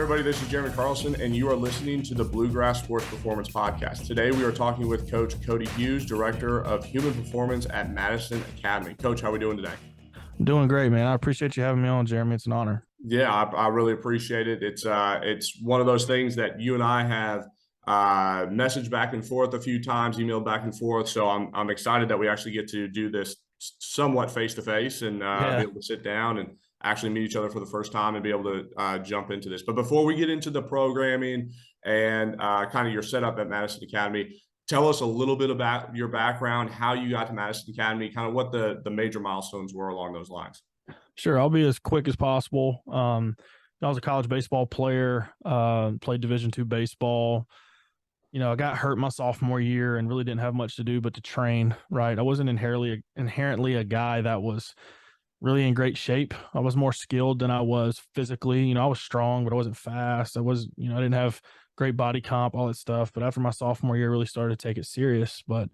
everybody. This is Jeremy Carlson, and you are listening to the Bluegrass Sports Performance Podcast. Today, we are talking with Coach Cody Hughes, Director of Human Performance at Madison Academy. Coach, how are we doing today? I'm doing great, man. I appreciate you having me on, Jeremy. It's an honor. Yeah, I really appreciate it. It's one of those things that you and I have messaged back and forth a few times, emailed back and forth. So I'm excited that we actually get to do this somewhat face to face and be able to sit down and actually meet each other for the first time and be able to jump into this. But before we get into the programming and kind of your setup at Madison Academy, tell us a little bit about your background, how you got to Madison Academy, kind of what the major milestones were along those lines. Sure. I'll be as quick as possible. I was a college baseball player, played Division II baseball. I got hurt my sophomore year and really didn't have much to do but to train, right? I wasn't inherently a guy that was really in great shape. I was more skilled than I was physically. I was strong, but I wasn't fast. I didn't have great body comp, all that stuff. But after my sophomore year, I really started to take it serious. But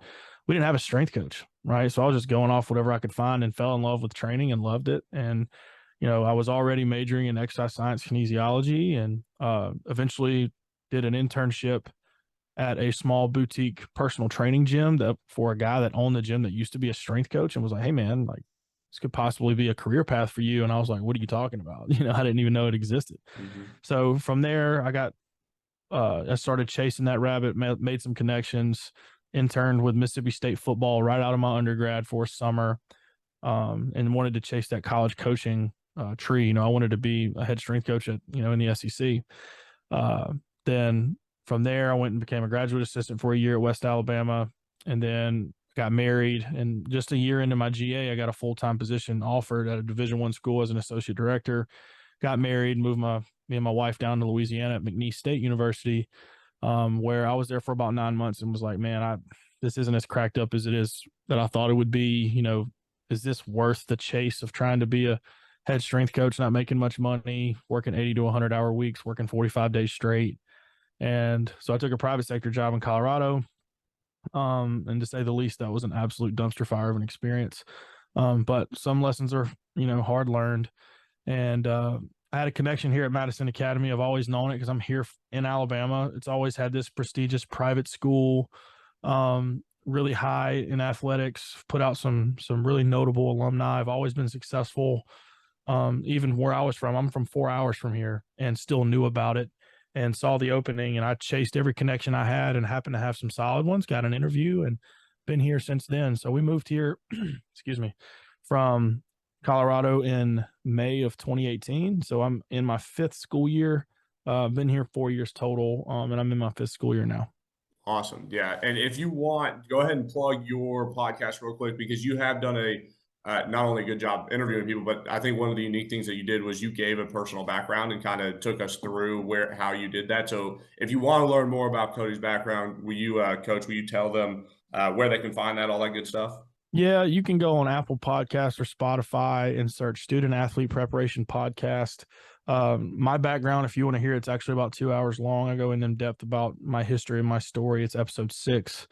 we didn't have a strength coach, right? So I was just going off whatever I could find and fell in love with training and loved it. And, I was already majoring in exercise science kinesiology and eventually did an internship at a small boutique personal training gym for a guy that owned the gym that used to be a strength coach and was like, hey, man, like, this could possibly be a career path for you. And I was like, what are you talking about? I didn't even know it existed. Mm-hmm. So from there, I started chasing that rabbit, made some connections, interned with Mississippi State football right out of my undergrad for a summer, and wanted to chase that college coaching tree. I wanted to be a head strength coach in the SEC. Then from there, I went and became a graduate assistant for a year at West Alabama, and then got married, and just a year into my GA, I got a full-time position offered at a Division I school as an associate director. Got married, moved me and my wife down to Louisiana at McNeese State University, where I was there for about 9 months and was like, man, this isn't as cracked up as it is that I thought it would be. Is this worth the chase of trying to be a head strength coach, not making much money, working 80 to 100-hour weeks, working 45 days straight? And so I took a private sector job in Colorado. And to say the least, that was an absolute dumpster fire of an experience. But some lessons are, hard learned. And I had a connection here at Madison Academy. I've always known it because I'm here in Alabama. It's always had this prestigious private school, really high in athletics, put out some really notable alumni. I've always been successful. Even where I was from, I'm from 4 hours from here and still knew about it. And saw the opening, and I chased every connection I had and happened to have some solid ones, got an interview, and been here since then. So we moved here, from Colorado in May of 2018. So I'm in my fifth school year. Been here 4 years total, and I'm in my fifth school year now. Awesome. Yeah. And if you want, go ahead and plug your podcast real quick, because you have done not only a good job interviewing people, but I think one of the unique things that you did was you gave a personal background and kind of took us through how you did that. So if you want to learn more about Cody's background, Coach, will you tell them where they can find that, all that good stuff? Yeah, you can go on Apple Podcasts or Spotify and search Student Athlete Preparation Podcast. My background, if you want to hear, it's actually about 2 hours long. I go in depth about my history and my story. It's episode 6.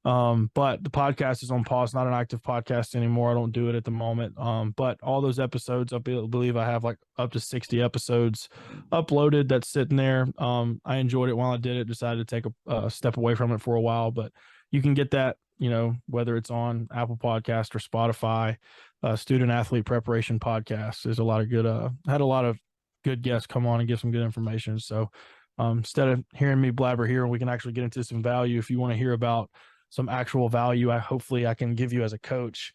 But the podcast is on pause, not an active podcast anymore. I don't do it at the moment. But all those episodes, I believe I have like up to 60 episodes uploaded that's sitting there. I enjoyed it while I did it, decided to take a step away from it for a while, but you can get that, whether it's on Apple Podcast or Spotify, Student Athlete Preparation Podcast. There's a lot of good, had a lot of good guests come on and give some good information. So, instead of hearing me blabber here, we can actually get into some value. If you want to hear about some actual value, hopefully I can give you as a coach,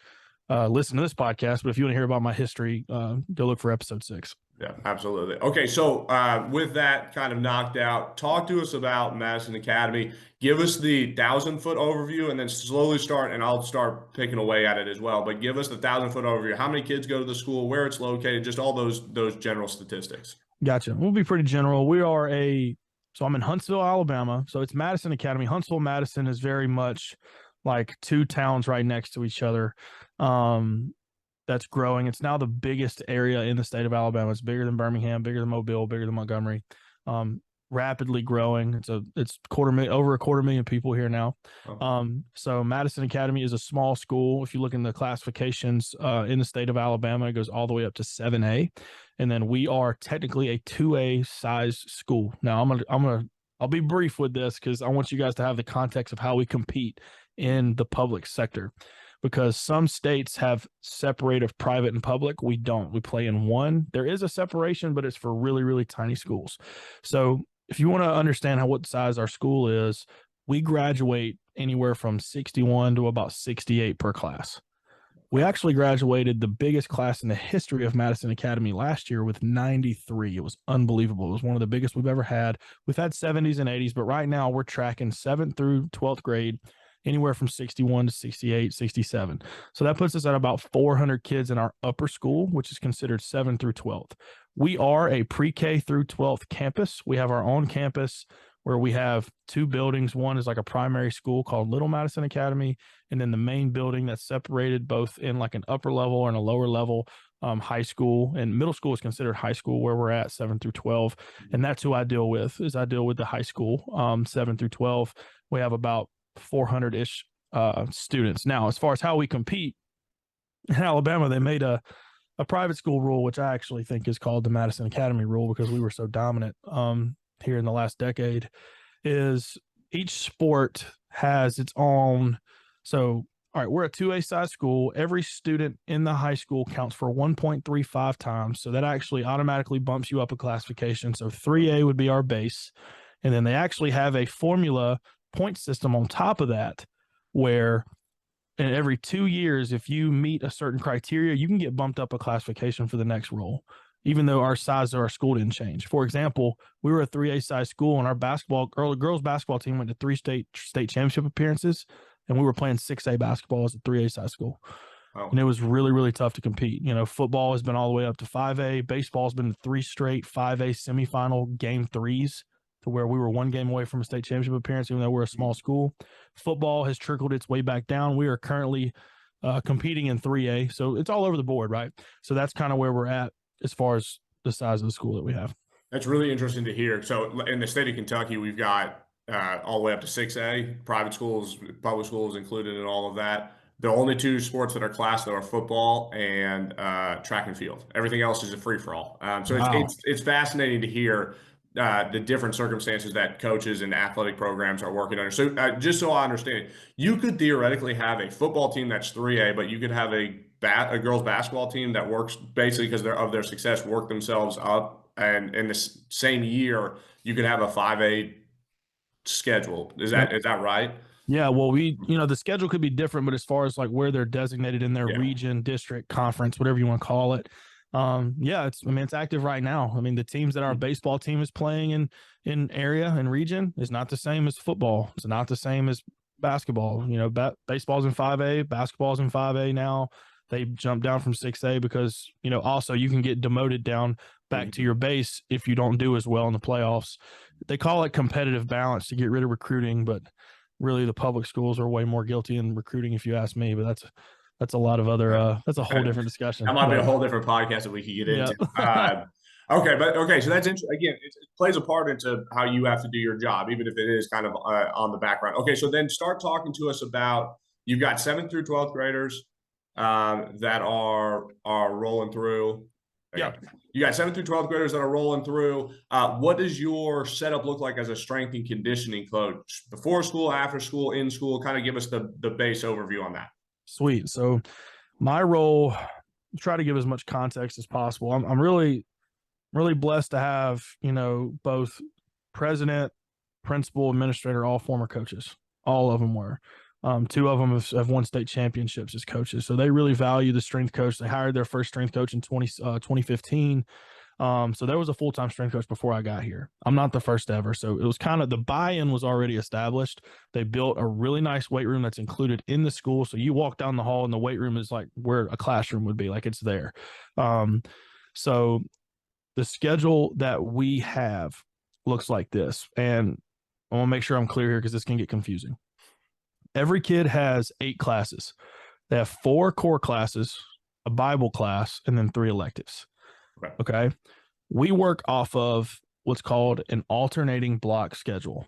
listen to this podcast. But if you want to hear about my history, go look for episode 6. Yeah, absolutely. Okay, so with that kind of knocked out, talk to us about Madison Academy. Give us the 1,000-foot overview, and then slowly start, and I'll start picking away at it as well. But give us the 1,000-foot overview. How many kids go to the school, where it's located, just all those general statistics. Gotcha. We'll be pretty general. So I'm in Huntsville, Alabama. So it's Madison Academy. Huntsville, Madison is very much like two towns right next to each other. That's growing. It's now the biggest area in the state of Alabama. It's bigger than Birmingham, bigger than Mobile, bigger than Montgomery. rapidly growing. It's over 250,000 people here now. So Madison Academy is a small school. If you look in the classifications in the state of Alabama, it goes all the way up to 7A, and then we are technically a 2A size school. Now I'll be brief with this because I want you guys to have the context of how we compete in the public sector, because some states have separated private and public. We don't. We play in one. There is a separation, but it's for really, really tiny schools. So if you want to understand what size our school is, we graduate anywhere from 61 to about 68 per class. We actually graduated the biggest class in the history of Madison Academy last year with 93. It was unbelievable. It was one of the biggest we've ever had. We've had 70s and 80s, but right now we're tracking 7th through 12th grade, anywhere from 61 to 68, 67. So that puts us at about 400 kids in our upper school, which is considered 7th through 12th. We are a pre-K through 12th campus. We have our own campus where we have 2 buildings. One is like a primary school called Little Madison Academy, and then the main building that's separated both in like an upper level and a lower level high school. And middle school is considered high school, where we're at 7 through 12. And that's who I deal with, is I deal with the high school, 7 through 12. We have about 400-ish students. Now, as far as how we compete, in Alabama, they made a private school rule, which I actually think is called the Madison Academy rule, because we were so dominant here in the last decade, is each sport has its own. So, all right, we're a 2A size school. Every student in the high school counts for 1.35 times. So that actually automatically bumps you up a classification. So 3A would be our base. And then they actually have a formula point system on top of that, where in every 2 years, if you meet a certain criteria, you can get bumped up a classification for the next role, even though our size of our school didn't change. For example, we were a 3A size school, and our girls basketball team went to 3 state championship appearances, and we were playing 6A basketball as a 3A size school. Wow. And it was really, really tough to compete. You know, football has been all the way up to 5A. Baseball's been 3 straight 5A semifinal game 3s, to where we were 1 game away from a state championship appearance, even though we're a small school. Football has trickled its way back down. We are currently competing in 3A. So it's all over the board, right? So that's kind of where we're at as far as the size of the school that we have. That's really interesting to hear. So in the state of Kentucky, we've got all the way up to 6A, private schools, public schools included in all of that. The only 2 sports that are classed are football and track and field. Everything else is a free-for-all. So wow. It's fascinating to hear the different circumstances that coaches and athletic programs are working under. So just so I understand, you could theoretically have a football team that's 3A, but you could have a girls basketball team that works basically because of their success, work themselves up, and in the same year you could have a 5A schedule. Is that right? Yeah, well, the schedule could be different, but as far as like where they're designated in their region, district, conference, whatever you want to call it, it's active right now. I mean, the teams that our baseball team is playing in area and region is not the same as football. It's not the same as basketball. You know, baseball's in 5A, basketball's in 5A now. They jumped down from 6A because, also you can get demoted down back to your base if you don't do as well in the playoffs. They call it competitive balance to get rid of recruiting, but really the public schools are way more guilty in recruiting, if you ask me. But that's a lot of other that's a whole different discussion. That might be a whole different podcast that we could get into. So that's interesting. Again, it plays a part into how you have to do your job, even if it is kind of on the background. Okay, so then start talking to us about, you've got 7th through 12th graders that are rolling through. Yeah. You got 7th through 12th graders that are rolling through. What does your setup look like as a strength and conditioning coach? Before school, after school, in school? Kind of give us the base overview on that. Sweet. So my role, try to give as much context as possible. I'm really, really blessed to have, both president, principal, administrator, all former coaches. All of them were. 2 of them have won state championships as coaches. So they really value the strength coach. They hired their first strength coach in 2015. So there was a full-time strength coach before I got here. I'm not the first ever. So it was kind of, the buy-in was already established. They built a really nice weight room that's included in the school. So you walk down the hall and the weight room is like where a classroom would be, like it's there. So the schedule that we have looks like this. And I want to make sure I'm clear here because this can get confusing. Every kid has 8 classes. They have 4 core classes, a Bible class, and then 3 electives. Okay. We work off of what's called an alternating block schedule.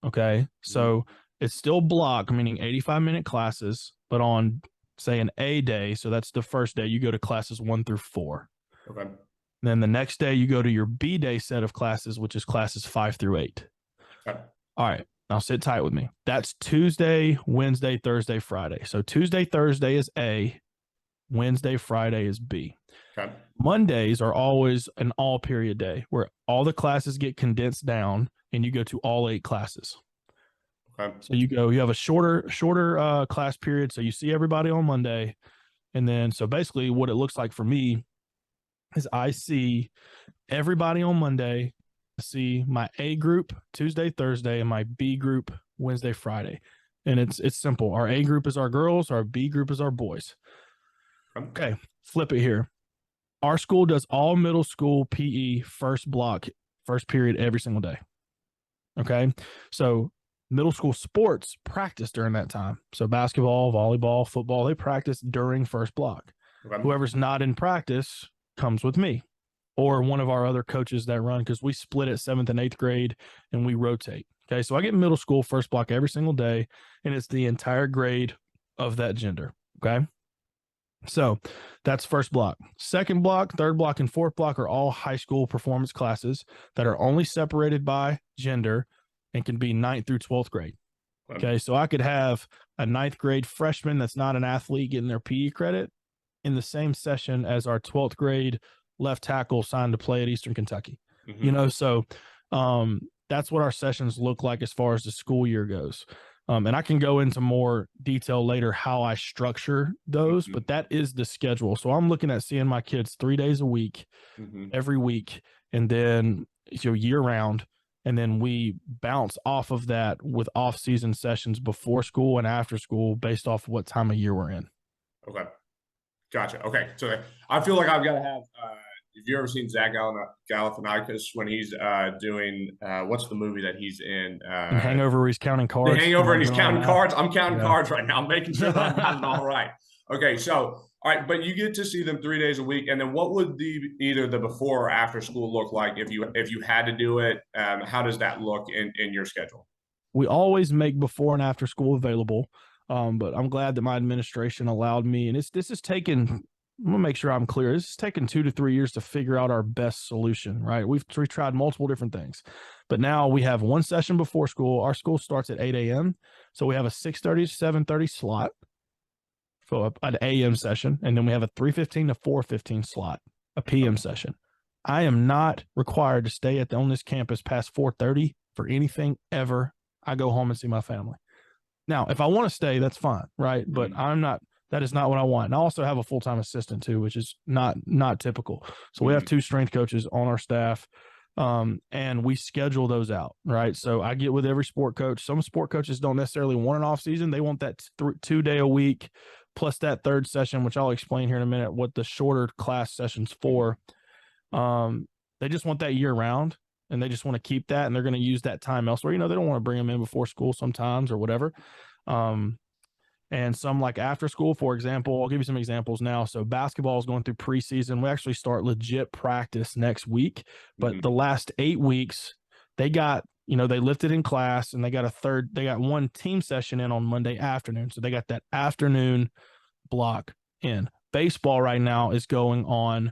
Okay. So it's still block, meaning 85-minute classes, but on, say, an A day, so that's the first day, you go to classes 1 through 4. Okay. And then the next day you go to your B day set of classes, which is classes 5 through 8. Okay. All right. Now sit tight with me. That's Tuesday, Wednesday, Thursday, Friday. So Tuesday, Thursday is A. Wednesday, Friday is B. Okay. Mondays are always an all period day where all the classes get condensed down and you go to all 8 classes. Okay. So you have a shorter class period. So you see everybody on Monday. And then, so basically what it looks like for me is I see everybody on Monday, I see my A group Tuesday, Thursday, and my B group Wednesday, Friday. And it's simple. Our A group is our girls. Our B group is our boys. Okay. Flip it here. Our school does all middle school PE first period every single day. Okay. So middle school sports practice during that time. So basketball, volleyball, football, they practice during first block. Okay. Whoever's not in practice comes with me or one of our other coaches that run, because we split at 7th and 8th grade and we rotate. Okay. So I get middle school first block every single day, and it's the entire grade of that gender. Okay. So that's first block. Second block, third block, and fourth block are all high school performance classes that are only separated by gender and can be 9th through 12th grade. Okay. So I could have a 9th grade freshman that's not an athlete getting their PE credit in the same session as our 12th grade left tackle signed to play at Eastern Kentucky. Mm-hmm. So that's what our sessions look like as far as the school year goes. And I can go into more detail later how I structure those, but that is the schedule. So I'm looking at seeing my kids 3 days a week, every week, and then year round. And then we bounce off of that with off-season sessions before school and after school based off what time of year we're in. Okay. Gotcha. Okay. So I feel like I've got to have have you ever seen Zach Galifianakis when he's doing what's the movie that he's in? Hangover where he's counting cards. The Hangover and he's counting cards. I'm counting cards right now. I'm making sure that I've got it all right. Okay. So, all right, but you get to see them 3 days a week. And then what would either the before or after school look like if you had to do it? How does that look in your schedule? We always make before and after school available. But I'm glad that my administration allowed me, and this is taken, I'm going to make sure I'm clear. This has taken 2 to 3 years to figure out our best solution, right? We've tried multiple different things, but now we have one session before school. Our school starts at 8 a.m. So we have a 6:30 to 7:30 slot for an AM session. And then we have a 3:15 to 4:15 slot, a PM session. I am not required to stay on this campus past 4:30 for anything ever. I go home and see my family. Now, if I want to stay, that's fine, right? But that is not what I want. And I also have a full-time assistant too, which is not typical. So we have 2 strength coaches on our staff, and we schedule those out, right? So I get with every sport coach. Some sport coaches don't necessarily want an off season. They want that 2 day a week plus that third session, which I'll explain here in a minute what the shorter class session's for. They just want that year round. And they just want to keep that, and they're going to use that time elsewhere. They don't want to bring them in before school sometimes or whatever. And some like after school, for example, I'll give you some examples now. So basketball is going through preseason. We actually start legit practice next week, but the last 8 weeks they got, they lifted in class, and they got one team session in on Monday afternoon. So they got that afternoon block in. Baseball right now is going on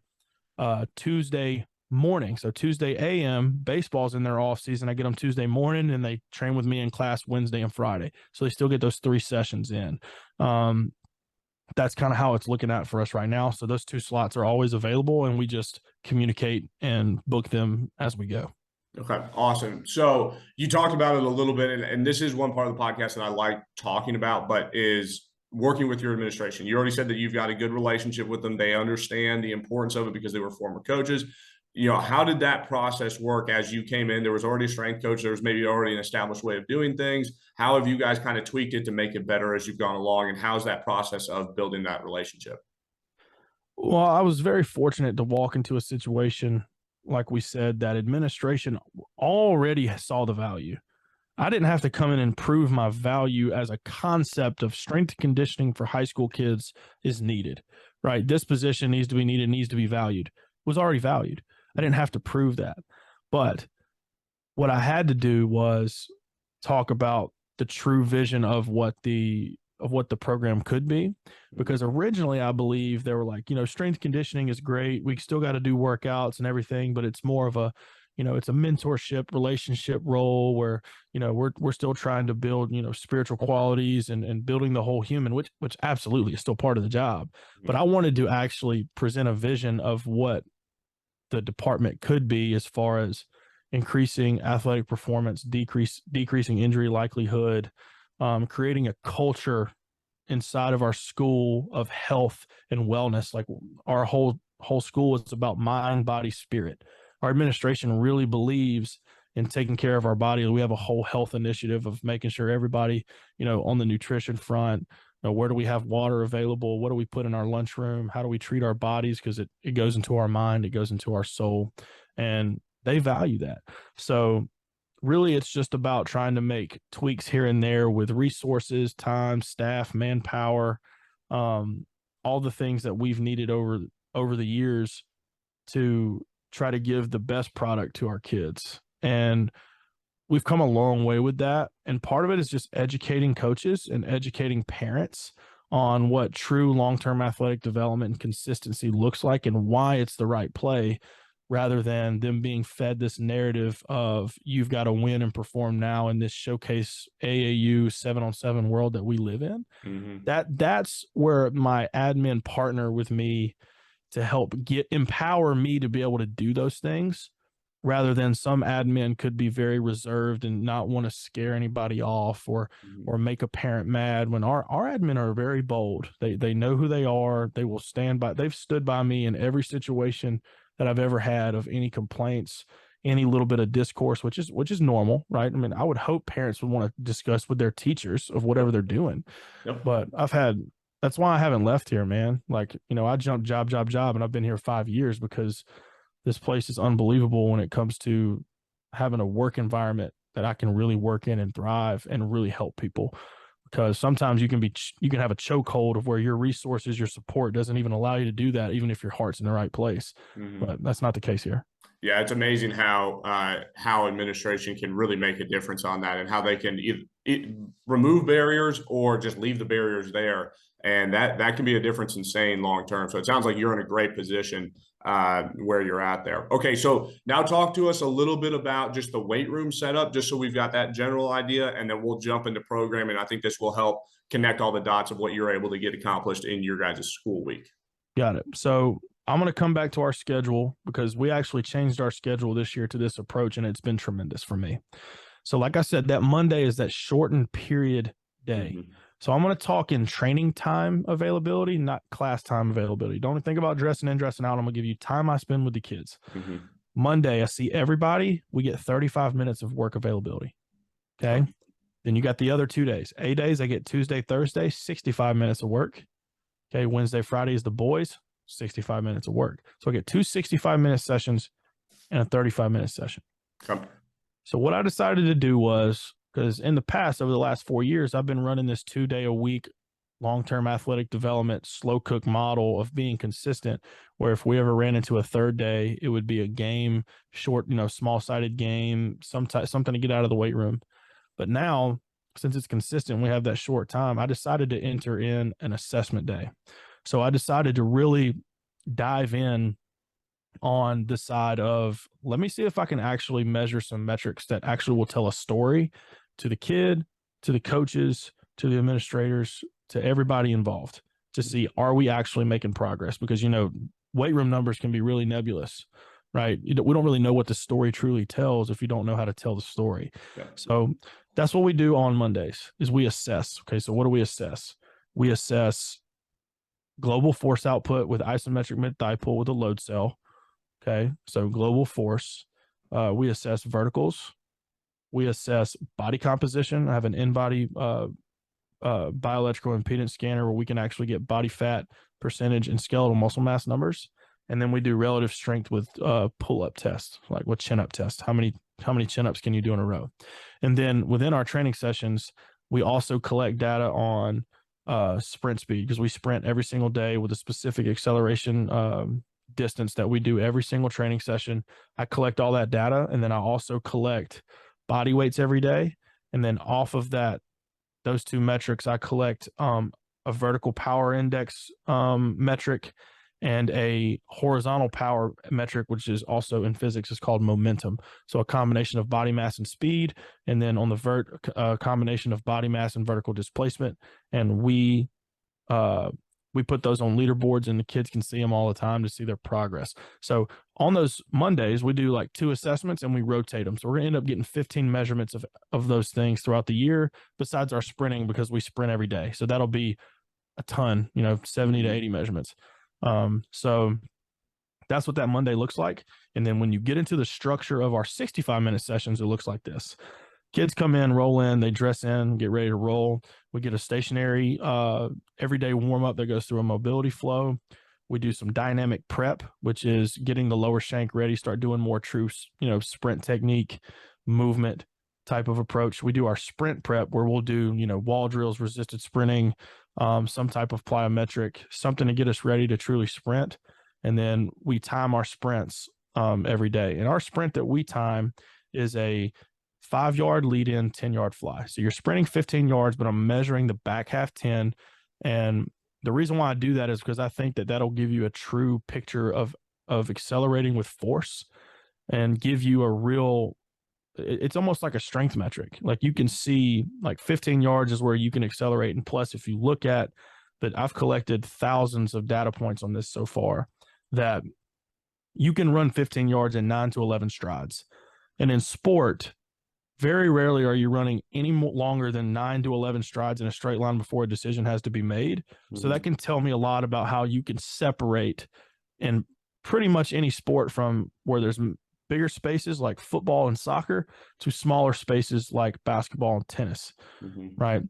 Tuesday morning. So Tuesday AM, baseball's in their off season. I get them Tuesday morning, and they train with me in class Wednesday and Friday. So they still get those 3 sessions in. That's kind of how it's looking at for us right now. So those 2 slots are always available, and we just communicate and book them as we go. Okay, awesome. So you talked about it a little bit, and this is one part of the podcast that I like talking about, but is working with your administration. You already said that you've got a good relationship with them. They understand the importance of it because they were former coaches. How did that process work as you came in? There was already a strength coach. There was maybe already an established way of doing things. How have you guys kind of tweaked it to make it better as you've gone along? And how's that process of building that relationship? Well, I was very fortunate to walk into a situation, like we said, that administration already saw the value. I didn't have to come in and prove my value as a concept of strength and conditioning for high school kids is needed, right? This position needs to be needed, needs to be valued. It was already valued. I didn't have to prove that. But what I had to do was talk about the true vision of what the program could be, because originally I believe they were like, strength conditioning is great, we still got to do workouts and everything, but it's more of a, it's a mentorship relationship role where, we're still trying to build, spiritual qualities and building the whole human, which absolutely is still part of the job. But I wanted to actually present a vision of what the department could be as far as increasing athletic performance, decreasing injury likelihood, creating a culture inside of our school of health and wellness. Like our whole school is about mind, body, spirit. Our administration really believes in taking care of our body. We have a whole health initiative of making sure everybody, on the nutrition front, where do we have water available? What do we put in our lunchroom? How do we treat our bodies? Because it goes into our mind, it goes into our soul, and they value that. So really, it's just about trying to make tweaks here and there with resources, time, staff, manpower, all the things that we've needed over the years to try to give the best product to our kids. And we've come a long way with that. And part of it is just educating coaches and educating parents on what true long-term athletic development and consistency looks like and why it's the right play, rather than them being fed this narrative of you've got to win and perform now in this showcase AAU 7-on-7 world that we live in. That's where my admin partner with me to help empower me to be able to do those things, rather than some admin could be very reserved and not want to scare anybody off or make a parent mad, when our admin are very bold. They know who they are. They will stand by. They've stood by me in every situation that I've ever had of any complaints, any little bit of discourse, which is normal, right? I mean, I would hope parents would want to discuss with their teachers of whatever they're doing. Yep. But that's why I haven't left here, man. Like, I jumped job, and I've been here 5 years because this place is unbelievable when it comes to having a work environment that I can really work in and thrive and really help people. Because sometimes you can have a chokehold of where your resources, your support doesn't even allow you to do that, even if your heart's in the right place. But that's not the case here. Yeah, it's amazing how administration can really make a difference on that, and how they can either remove barriers or just leave the barriers there, and that can be a difference in saying long term. So it sounds like you're in a great position where you're at there. Okay, so now talk to us a little bit about just the weight room setup, just so we've got that general idea, and then we'll jump into programming. I think this will help connect all the dots of what you're able to get accomplished in your guys' school week. Got it. So I'm going to come back to our schedule, because we actually changed our schedule this year to this approach, and it's been tremendous for me. So like I said, that Monday is that shortened period day. So I'm going to talk in training time availability, not class time availability. Don't think about dressing in, dressing out. I'm going to give you time I spend with the kids. Monday, I see everybody. We get 35 minutes of work availability. Okay. Then you got the other 2 days. A days, I get Tuesday, Thursday, 65 minutes of work. Okay. Wednesday, Friday is the boys, 65 minutes of work. So I get 2 65-minute sessions and a 35-minute session. So what I decided to do was, because in the past, over the last 4 years, I've been running this 2-day-a-week long-term athletic development slow cook model of being consistent, where if we ever ran into a third day, it would be a game, short, small-sided game, something to get out of the weight room. But now, since it's consistent, we have that short time, I decided to enter in an assessment day. So I decided to really dive in on the side of, let me see if I can actually measure some metrics that actually will tell a story to the kid, to the coaches, to the administrators, to everybody involved, to see, are we actually making progress? Because, weight room numbers can be really nebulous, right? We don't really know what the story truly tells if you don't know how to tell the story. Yeah. So that's what we do on Mondays, is we assess. Okay, so what do we assess? We assess global force output with isometric mid-thigh pull with a load cell. Okay, so global force. We assess verticals. We assess body composition. I have an in-body bioelectrical impedance scanner where we can actually get body fat percentage and skeletal muscle mass numbers. And then we do relative strength with pull-up tests, like with chin-up tests. How many chin-ups can you do in a row? And then within our training sessions, we also collect data on sprint speed, because we sprint every single day with a specific acceleration distance that we do every single training session. I collect all that data, and then I also collect body weights every day. And then off of that, those two metrics, I collect a vertical power index metric and a horizontal power metric, which is also in physics is called momentum. So a combination of body mass and speed, and then on the combination of body mass and vertical displacement. And we put those on leaderboards, and the kids can see them all the time to see their progress. So on those Mondays, we do like 2 assessments and we rotate them. So we're going to end up getting 15 measurements of those things throughout the year, besides our sprinting, because we sprint every day. So that'll be a ton, 70 to 80 measurements. So that's what that Monday looks like. And then when you get into the structure of our 65-minute sessions, it looks like this. Kids come in, roll in, they dress in, get ready to roll. We get a stationary everyday warm-up that goes through a mobility flow. We do some dynamic prep, which is getting the lower shank ready, start doing more true, sprint technique, movement type of approach. We do our sprint prep where we'll do, wall drills, resisted sprinting, some type of plyometric, something to get us ready to truly sprint. And then we time our sprints every day. And our sprint that we time is a 5-yard lead in, 10-yard fly. So you're sprinting 15 yards, but I'm measuring the back half 10. And the reason why I do that is because I think that that'll give you a true picture of accelerating with force and give you a real, it's almost like a strength metric. Like you can see like 15 yards is where you can accelerate. And plus, if you look at that, I've collected thousands of data points on this so far, that you can run 15 yards in 9 to 11 strides. And in sport, very rarely are you running any longer than 9 to 11 strides in a straight line before a decision has to be made. Mm-hmm. So that can tell me a lot about how you can separate in pretty much any sport, from where there's bigger spaces like football and soccer to smaller spaces like basketball and tennis, mm-hmm. right?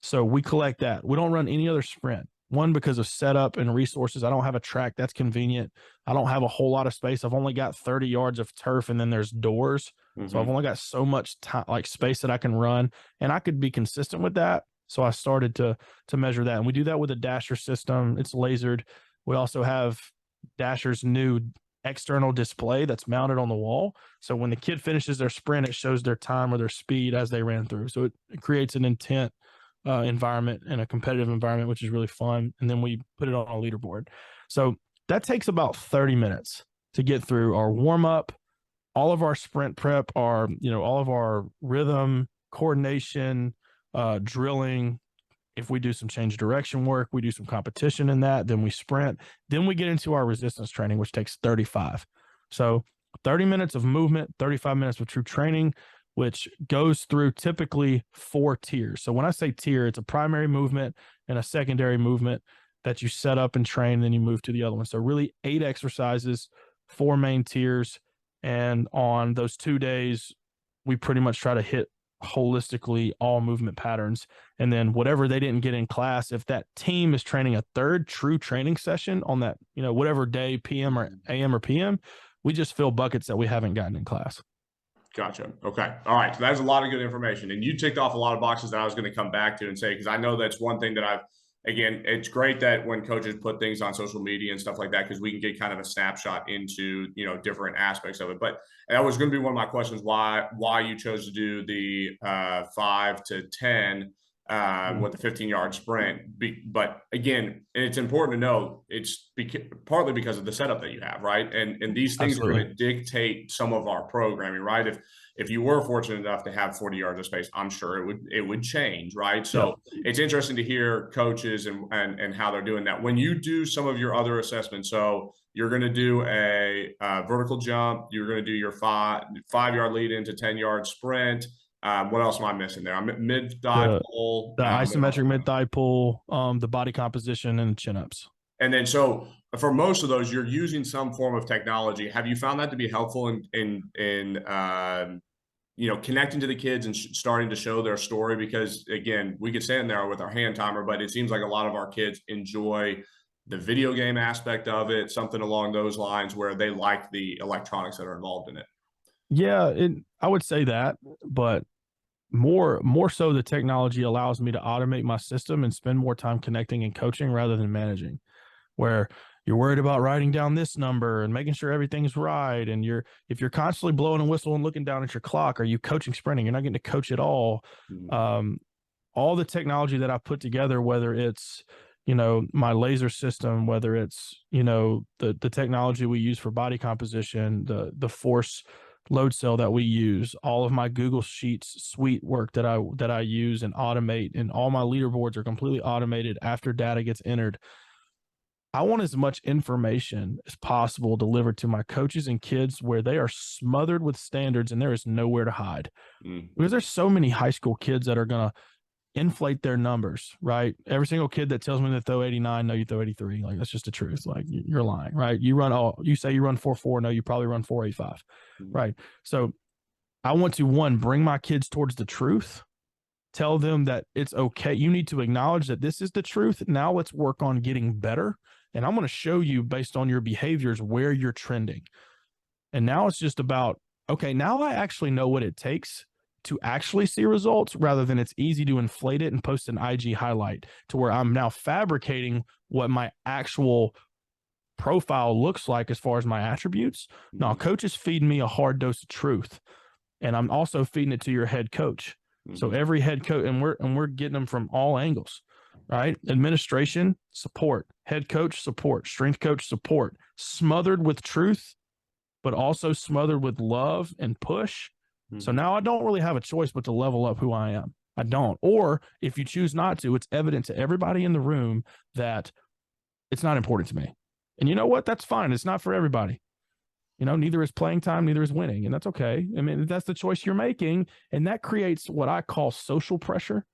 So we collect that. We don't run any other sprint. One, because of setup and resources. I don't have a track that's convenient. I don't have a whole lot of space. I've only got 30 yards of turf, and then there's doors. Mm-hmm. So I've only got so much time, like space, that I can run, and I could be consistent with that. So I started to measure that, and we do that with a dasher system. It's lasered. We also have Dasher's new external display that's mounted on the wall. So when the kid finishes their sprint, it shows their time or their speed as they ran through. So it creates an intent environment and a competitive environment, which is really fun. And then we put it on a leaderboard. So that takes about 30 minutes to get through our warm up, all of our sprint prep, all of our rhythm, coordination, drilling. If we do some change direction work, we do some competition in that, then we sprint. Then we get into our resistance training, which takes 35. So 30 minutes of movement, 35 minutes of true training, which goes through typically 4 tiers. So when I say tier, it's a primary movement and a secondary movement that you set up and train, and then you move to the other one. So really 8 exercises, 4 main tiers. And on those 2 days, we pretty much try to hit holistically all movement patterns. And then whatever they didn't get in class, if that team is training a third true training session on that, whatever day, PM or AM or PM, we just fill buckets that we haven't gotten in class. Gotcha. Okay. All right. So that's a lot of good information. And you ticked off a lot of boxes that I was going to come back to and say, because I know that's one thing that again, it's great that when coaches put things on social media and stuff like that, because we can get kind of a snapshot into, different aspects of it. But that was going to be one of my questions, why you chose to do the 5 to 10 with the 15-yard sprint. But again, and it's important to know, it's partly because of the setup that you have, right? And these things Absolutely. Are going to dictate some of our programming, right? If you were fortunate enough to have 40 yards of space, I'm sure it would change, right? So It's interesting to hear coaches and how they're doing that. When you do some of your other assessments, so you're going to do a vertical jump, you're going to do your 5-yard lead into 10-yard sprint. What else am I missing there? I'm mid-thigh pull. The isometric mid-thigh pull, the body composition, and chin-ups. And then so for most of those, you're using some form of technology. Have you found that to be helpful in connecting to the kids and starting to show their story? Because, again, we could stand there with our hand timer, but it seems like a lot of our kids enjoy the video game aspect of it, something along those lines where they like the electronics that are involved in it. Yeah, I would say that, but more so the technology allows me to automate my system and spend more time connecting and coaching rather than managing. where you're worried about writing down this number and making sure everything's right. And if you're constantly blowing a whistle and looking down at your clock, are you coaching sprinting? You're not getting to coach at all. All the technology that I put together, whether it's, my laser system, whether it's, the technology we use for body composition, the force load cell that we use, all of my Google Sheets suite work that I use and automate, and all my leaderboards are completely automated after data gets entered. I want as much information as possible delivered to my coaches and kids where they are smothered with standards and there is nowhere to hide. Because there's so many high school kids that are going to inflate their numbers, right? Every single kid that tells me they throw 89, no, you throw 83. Like, that's just the truth. Like, you're lying, right? You say you run 4.4, no, you probably run 4.85, right? So I want to, one, bring my kids towards the truth, tell them that it's okay. You need to acknowledge that this is the truth. Now let's work on getting better. And I'm going to show you based on your behaviors where you're trending. And now it's just about, okay, now I actually know what it takes to actually see results, rather than it's easy to inflate it and post an IG highlight to where I'm now fabricating what my actual profile looks like as far as my attributes. Now, coach is feeding me a hard dose of truth, and I'm also feeding it to your head coach. So every head coach, and we're getting them from all angles, right? Administration, support, head coach, support, strength coach, support, smothered with truth, but also smothered with love and push. So now I don't really have a choice but to level up who I am. I don't. Or if you choose not to, it's evident to everybody in the room that it's not important to me. And you know what? That's fine. It's not for everybody. Neither is playing time, neither is winning. And that's okay. I mean, that's the choice you're making. And that creates what I call social pressure,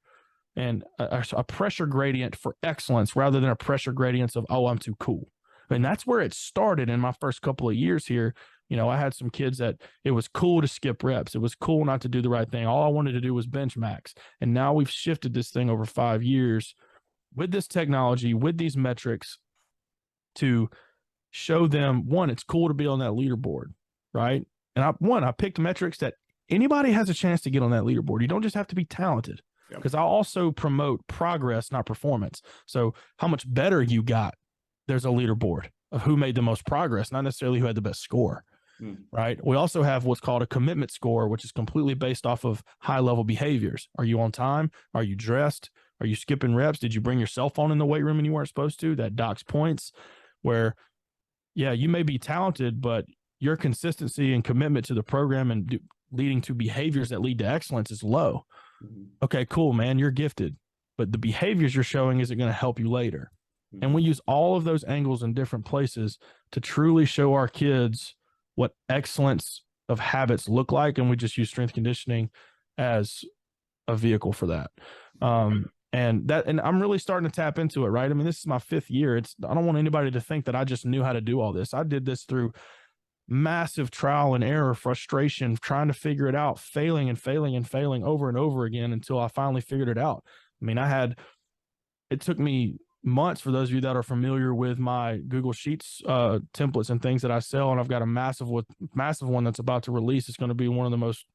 and a pressure gradient for excellence rather than a pressure gradient of, oh, I'm too cool. And that's where it started in my first couple of years here. I had some kids that it was cool to skip reps. It was cool not to do the right thing. All I wanted to do was bench max. And now we've shifted this thing over 5 years with this technology, with these metrics, to show them, one, it's cool to be on that leaderboard, right? And I picked metrics that anybody has a chance to get on that leaderboard. You don't just have to be talented, because I also promote progress, not performance. So how much better you got, there's a leaderboard of who made the most progress, not necessarily who had the best score. Right. We also have what's called a commitment score, which is completely based off of high level behaviors. Are you on time? Are you dressed? Are you skipping reps? Did you bring your cell phone in the weight room and you weren't supposed to? That docks points. Where, yeah, you may be talented, but your consistency and commitment to the program and leading to behaviors that lead to excellence is low. Okay, cool, man. You're gifted, but the behaviors you're showing isn't going to help you later. And we use all of those angles in different places to truly show our kids what excellence of habits look like. And we just use strength conditioning as a vehicle for that. And I'm really starting to tap into it, right? I mean, this is my 5th year. I don't want anybody to think that I just knew how to do all this. I did this through massive trial and error, frustration, trying to figure it out, failing over and over again until I finally figured it out. I mean, it took me months, for those of you that are familiar with my Google Sheets templates and things that I sell, and I've got a massive one that's about to release. It's going to be one of the most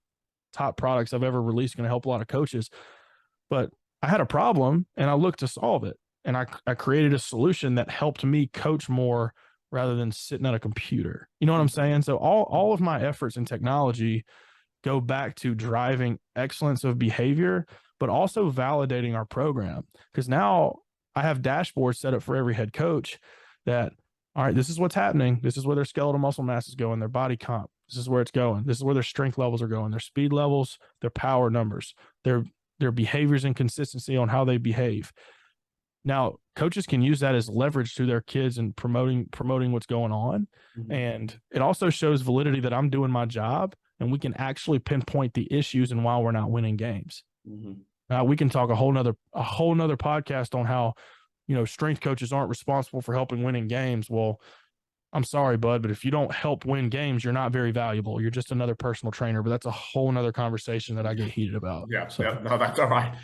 top products I've ever released, going to help a lot of coaches. But I had a problem and I looked to solve it, and I created a solution that helped me coach more rather than sitting at a computer. You know what I'm saying? So all of my efforts in technology go back to driving excellence of behavior, but also validating our program, because now I have dashboards set up for every head coach that, all right, this is what's happening. This is where their skeletal muscle mass is going, their body comp. This is where it's going. This is where their strength levels are going, their speed levels, their power numbers, their behaviors and consistency on how they behave. Now, coaches can use that as leverage to their kids and promoting what's going on. And it also shows validity that I'm doing my job, and we can actually pinpoint the issues and why we're not winning games. We can talk a whole nother podcast on how, strength coaches aren't responsible for helping winning games. Well, I'm sorry, bud, but if you don't help win games, you're not very valuable. You're just another personal trainer. But that's a whole nother conversation that I get heated about. No, that's all right.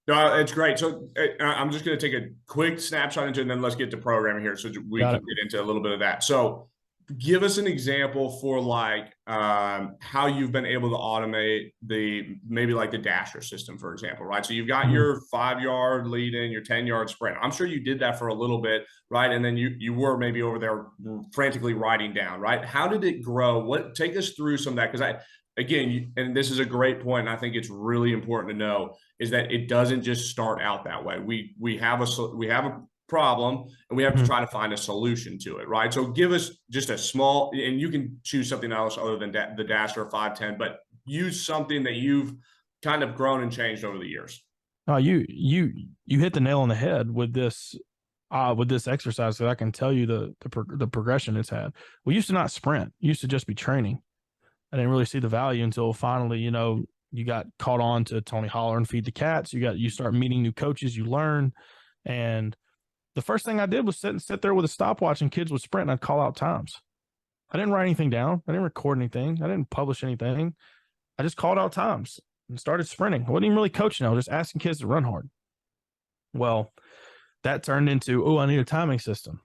No, it's great. So I'm just going to take a quick snapshot into it, and then let's get to programming here, so we can get into a little bit of that. So give us an example for like how you've been able to automate maybe like the dasher system, for example, right? So you've got your 5-yard lead in, your 10-yard sprint. I'm sure you did that for a little bit, right? And then you were maybe over there frantically writing down, right? How did it grow? Take us through some of that, because again, and this is a great point, and I think it's really important to know, is that it doesn't just start out that way. We have a problem, and we have to try to find a solution to it, right? So give us just a small, and you can choose something else other than the Dasher 510, but use something that you've kind of grown and changed over the years. Oh, you hit the nail on the head with this exercise, that I can tell you the progression it's had. We used to not sprint. It used to just be training. I didn't really see the value until finally, you got caught on to Tony Holler and Feed the Cats. You start meeting new coaches, you learn. And the first thing I did was sit there with a stopwatch, and kids would sprint, and I'd call out times. I didn't write anything down. I didn't record anything. I didn't publish anything. I just called out times and started sprinting. I wasn't even really coaching. I was just asking kids to run hard. Well, that turned into, I need a timing system.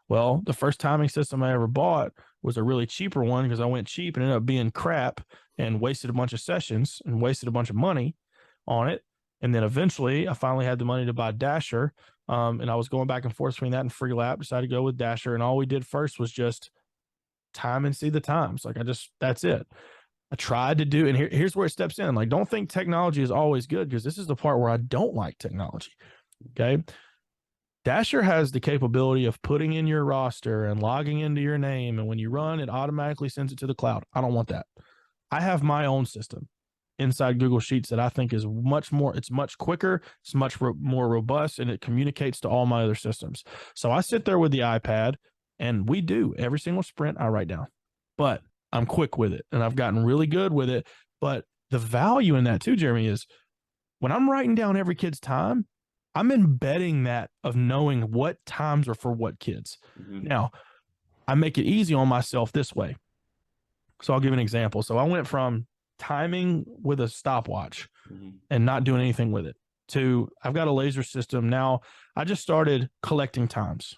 Well, the first timing system I ever bought was a really cheaper one, because I went cheap and ended up being crap and wasted a bunch of sessions and wasted a bunch of money on it. And then eventually I finally had the money to buy Dasher. And I was going back and forth between that and Free Lap, decided to go with Dasher. And all we did first was just time and see the times. That's it. I tried to do, and here's where it steps in. Like, don't think technology is always good, because this is the part where I don't like technology. Okay. Dasher has the capability of putting in your roster and logging into your name. And when you run, it automatically sends it to the cloud. I don't want that. I have my own system inside Google Sheets that I think is it's much quicker, it's much more robust, and it communicates to all my other systems. So I sit there with the iPad, and we do every single sprint I write down, but I'm quick with it, and I've gotten really good with it. But the value in that too, Jeremy, is when I'm writing down every kid's time, I'm embedding that of knowing what times are for what kids. Now, I make it easy on myself this way. So I'll give an example. So I went from timing with a stopwatch and not doing anything with it to I've got a laser system. Now I just started collecting times.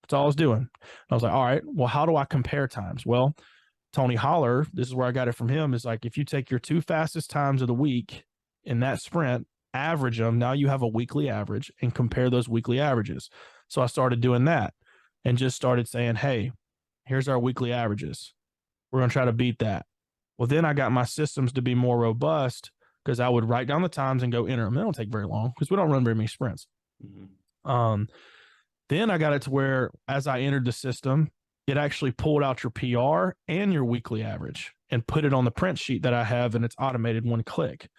That's all I was doing. I was like, all right, well, how do I compare times? Well, Tony Holler, this is where I got it from him, is like, if you take your 2 fastest times of the week in that sprint, average them, now you have a weekly average, and compare those weekly averages. So I started doing that and just started saying, hey, here's our weekly averages. We're going to try to beat that. Well, then I got my systems to be more robust, because I would write down the times and go enter them. They don't take very long, because we don't run very many sprints. Then I got it to where, as I entered the system, it actually pulled out your PR and your weekly average and put it on the print sheet that I have, and it's automated one click.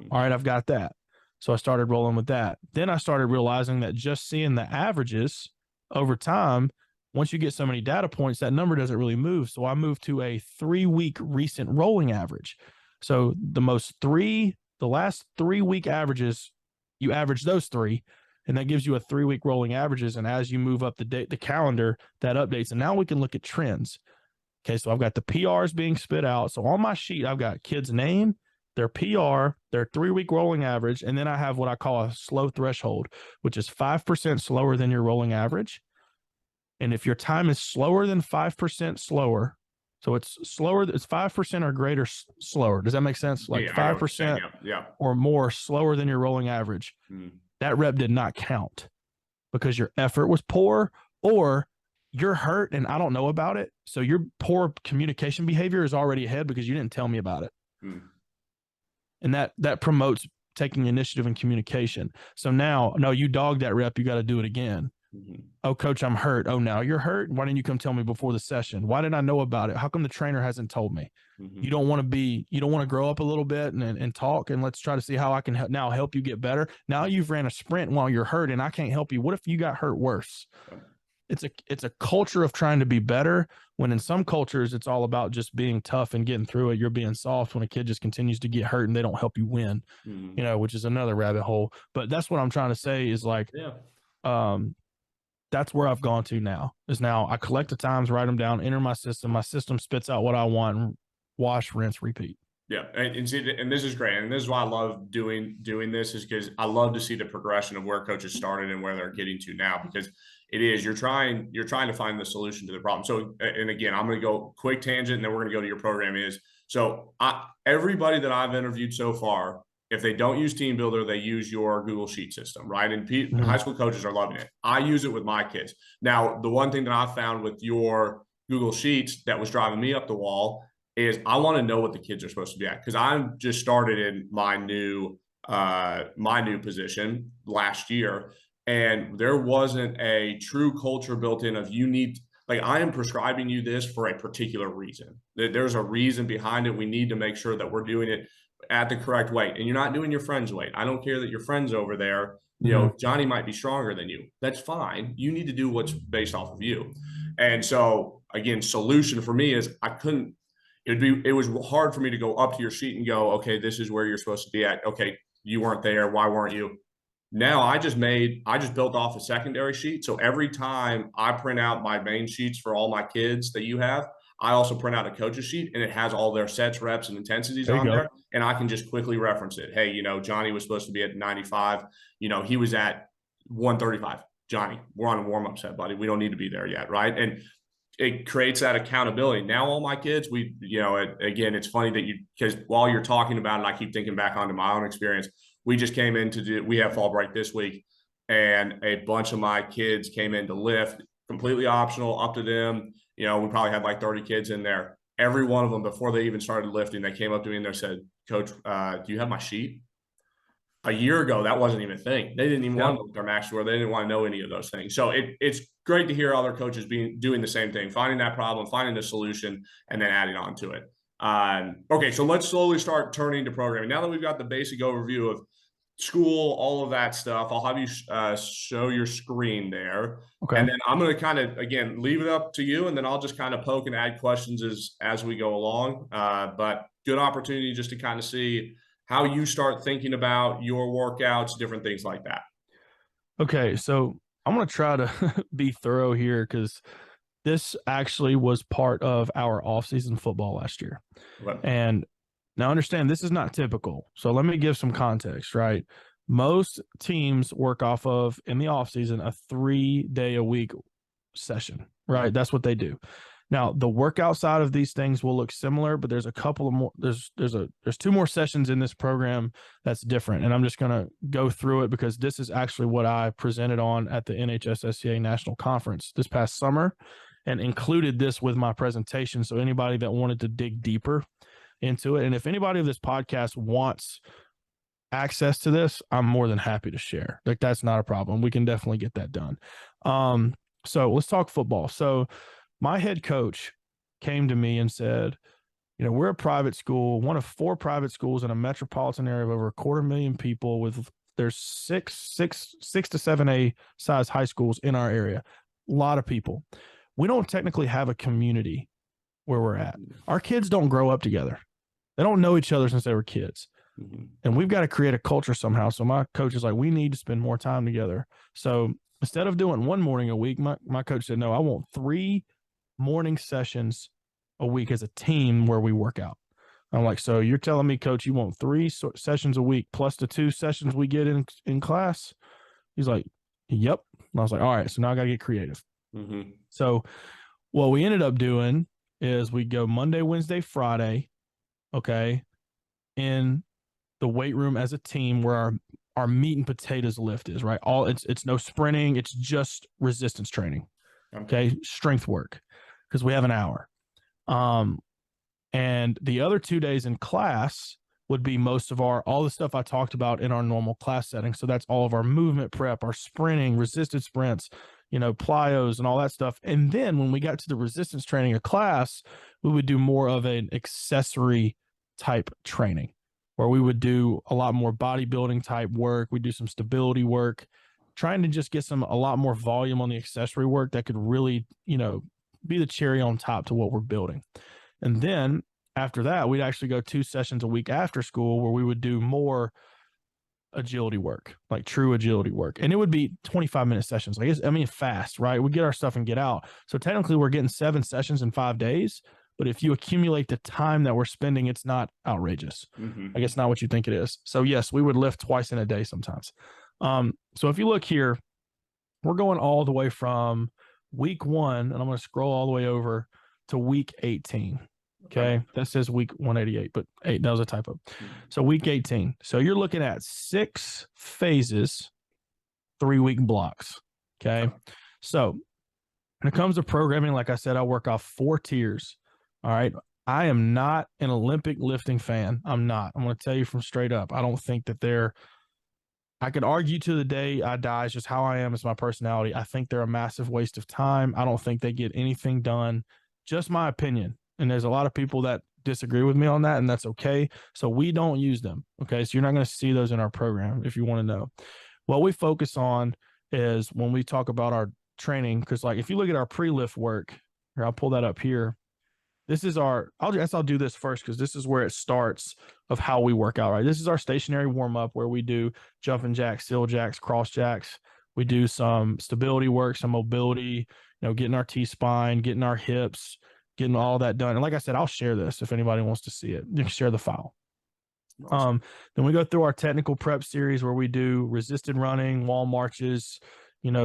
All right, I've got that. So I started rolling with that. Then I started realizing that just seeing the averages over time, once you get so many data points, that number doesn't really move. So I moved to a 3-week recent rolling average. So the last 3-week averages, you average those 3, and that gives you a 3-week rolling averages. And as you move up the calendar, that updates. And now we can look at trends. Okay, so I've got the PRs being spit out. So on my sheet, I've got kid's name, their PR, their 3-week rolling average, and then I have what I call a slow threshold, which is 5% slower than your rolling average. And if your time is slower than 5% slower, so it's slower, it's 5% or greater slower. Does that make sense? Like 5% or more slower than your rolling average. That rep did not count, because your effort was poor, or you're hurt and I don't know about it. So your poor communication behavior is already ahead because you didn't tell me about it. And that promotes taking initiative and communication. So now, no, you dogged that rep, you got to do it again. Oh, coach, I'm hurt. Oh, now you're hurt. Why didn't you come tell me before the session? Why didn't I know about it? How come the trainer hasn't told me? You don't want to grow up a little bit and talk, and let's try to see how I can help you get better. Now you've ran a sprint while you're hurt and I can't help you. What if you got hurt worse? It's a culture of trying to be better, when in some cultures it's all about just being tough and getting through it. You're being soft when a kid just continues to get hurt and they don't help you win, which is another rabbit hole. But that's what I'm trying to say is like, that's where I've gone to now. Is now I collect the times, write them down, enter my system spits out what I want, and wash, rinse, repeat. Yeah, and this is great, and this is why I love doing this, is because I love to see the progression of where coaches started and where they're getting to now, because it is. You're trying to find the solution to the problem. So, and again, I'm going to go quick tangent, and then we're going to go to your program. Everybody that I've interviewed so far, if they don't use Team Builder, they use your Google Sheet system, right? And high school coaches are loving it. I use it with my kids. Now, the one thing that I found with your Google Sheets that was driving me up the wall is I want to know what the kids are supposed to be at, because I'm just started in my new position last year, and there wasn't a true culture built in of I am prescribing you this for a particular reason. There's a reason behind it. We need to make sure that we're doing it at the correct weight, and you're not doing your friend's weight. I don't care that your friend's over there. Johnny might be stronger than you. That's fine. You need to do what's based off of you. And so again, solution for me is it was hard for me to go up to your sheet and go, okay, this is where you're supposed to be at. Okay, you weren't there. Why weren't you? Now I just built off a secondary sheet. So every time I print out my main sheets for all my kids that you have, I also print out a coach's sheet, and it has all their sets, reps, and intensities on there. And I can just quickly reference it. Hey, Johnny was supposed to be at 95. He was at 135. Johnny, we're on a warm-up set, buddy. We don't need to be there yet, right? And it creates that accountability. Now all my kids, again, it's funny because while you're talking about it, I keep thinking back onto my own experience. We just came in we have fall break this week, and a bunch of my kids came in to lift, completely optional, up to them. We probably had like 30 kids in there. Every one of them, before they even started lifting, they came up to me and they said, Coach, do you have my sheet? A year ago, that wasn't even a thing. They didn't even want to know what their max were. They didn't want to know any of those things. So it's great to hear other coaches doing the same thing, finding that problem, finding the solution, and then adding on to it. Okay, so let's slowly start turning to programming. Now that we've got the basic overview of school, all of that stuff, I'll have you show your screen there. Okay. And then I'm going to kind of, again, leave it up to you, and then I'll just kind of poke and add questions as we go along. But good opportunity just to kind of see how you start thinking about your workouts, different things like that. Okay, so I'm going to try to be thorough here, because this actually was part of our off-season football last year. Okay. And now understand, this is not typical. So let me give some context, right? Most teams work off of, in the off-season, a 3-day-a-week session, right? That's what they do. Now, the workout side of these things will look similar, but there's a couple of more. There's 2 more sessions in this program that's different, and I'm just going to go through it because this is actually what I presented on at the NHSSCA National Conference this past summer, and included this with my presentation. So anybody that wanted to dig deeper into it, and if anybody of this podcast wants access to this, I'm more than happy to share. Like, that's not a problem. We can definitely get that done. So let's talk football. So my head coach came to me and said, we're a private school, one of 4 private schools in a metropolitan area of over 250,000 people. There's 6 to 7A size high schools in our area. A lot of people. We don't technically have a community where we're at. Our kids don't grow up together. They don't know each other since they were kids. Mm-hmm. And we've got to create a culture somehow. So my coach is like, we need to spend more time together. So instead of doing 1 morning a week, my coach said, no, I want 3 morning sessions a week as a team where we work out. I'm like, so you're telling me, Coach, you want 3 sessions a week plus the 2 sessions we get in class? He's like, yep. And I was like, all right, so now I got to get creative. Mm-hmm. So what we ended up doing is we go Monday, Wednesday, Friday, okay, in the weight room as a team where our meat and potatoes lift is, right? It's no sprinting, it's just resistance training, okay? Strength work, because we have an hour. And the other 2 days in class would be most of all the stuff I talked about in our normal class setting. So that's all of our movement prep, our sprinting, resisted sprints, plyos and all that stuff. And then when we got to the resistance training of class, we would do more of an accessory type training where we would do a lot more bodybuilding type work. We do some stability work, trying to just get a lot more volume on the accessory work that could really, be the cherry on top to what we're building. And then after that, we'd actually go 2 sessions a week after school where we would do more agility work, like true agility work. And it would be 25-minute sessions. Fast, right? We get our stuff and get out. So technically we're getting 7 sessions in 5 days. But if you accumulate the time that we're spending, it's not outrageous. Mm-hmm. I guess not what you think it is. So yes, we would lift twice in a day sometimes. So if you look here, we're going all the way from week 1, and I'm going to scroll all the way over to week 18. Okay. That says week 188, but that was a typo. So week 18. So you're looking at 6 phases, 3-week blocks. Okay. So when it comes to programming, like I said, I work off 4 tiers. All right. I am not an Olympic lifting fan. I'm not. I'm going to tell you from straight up. I don't think that I could argue to the day I die. It's just how I am. It's my personality. I think they're a massive waste of time. I don't think they get anything done. Just my opinion. And there's a lot of people that disagree with me on that, and that's okay. So we don't use them. Okay. So you're not going to see those in our program if you want to know. What we focus on is when we talk about our training, because like if you look at our pre-lift work, here, I'll pull that up here. This is I'll do this first because this is where it starts of how we work out, right? This is our stationary warm-up where we do jumping jacks, seal jacks, cross jacks. We do some stability work, some mobility, getting our T-spine, getting our hips, getting all that done. And like I said, I'll share this if anybody wants to see it. You can share the file. Awesome. Then we go through our technical prep series where we do resisted running, wall marches,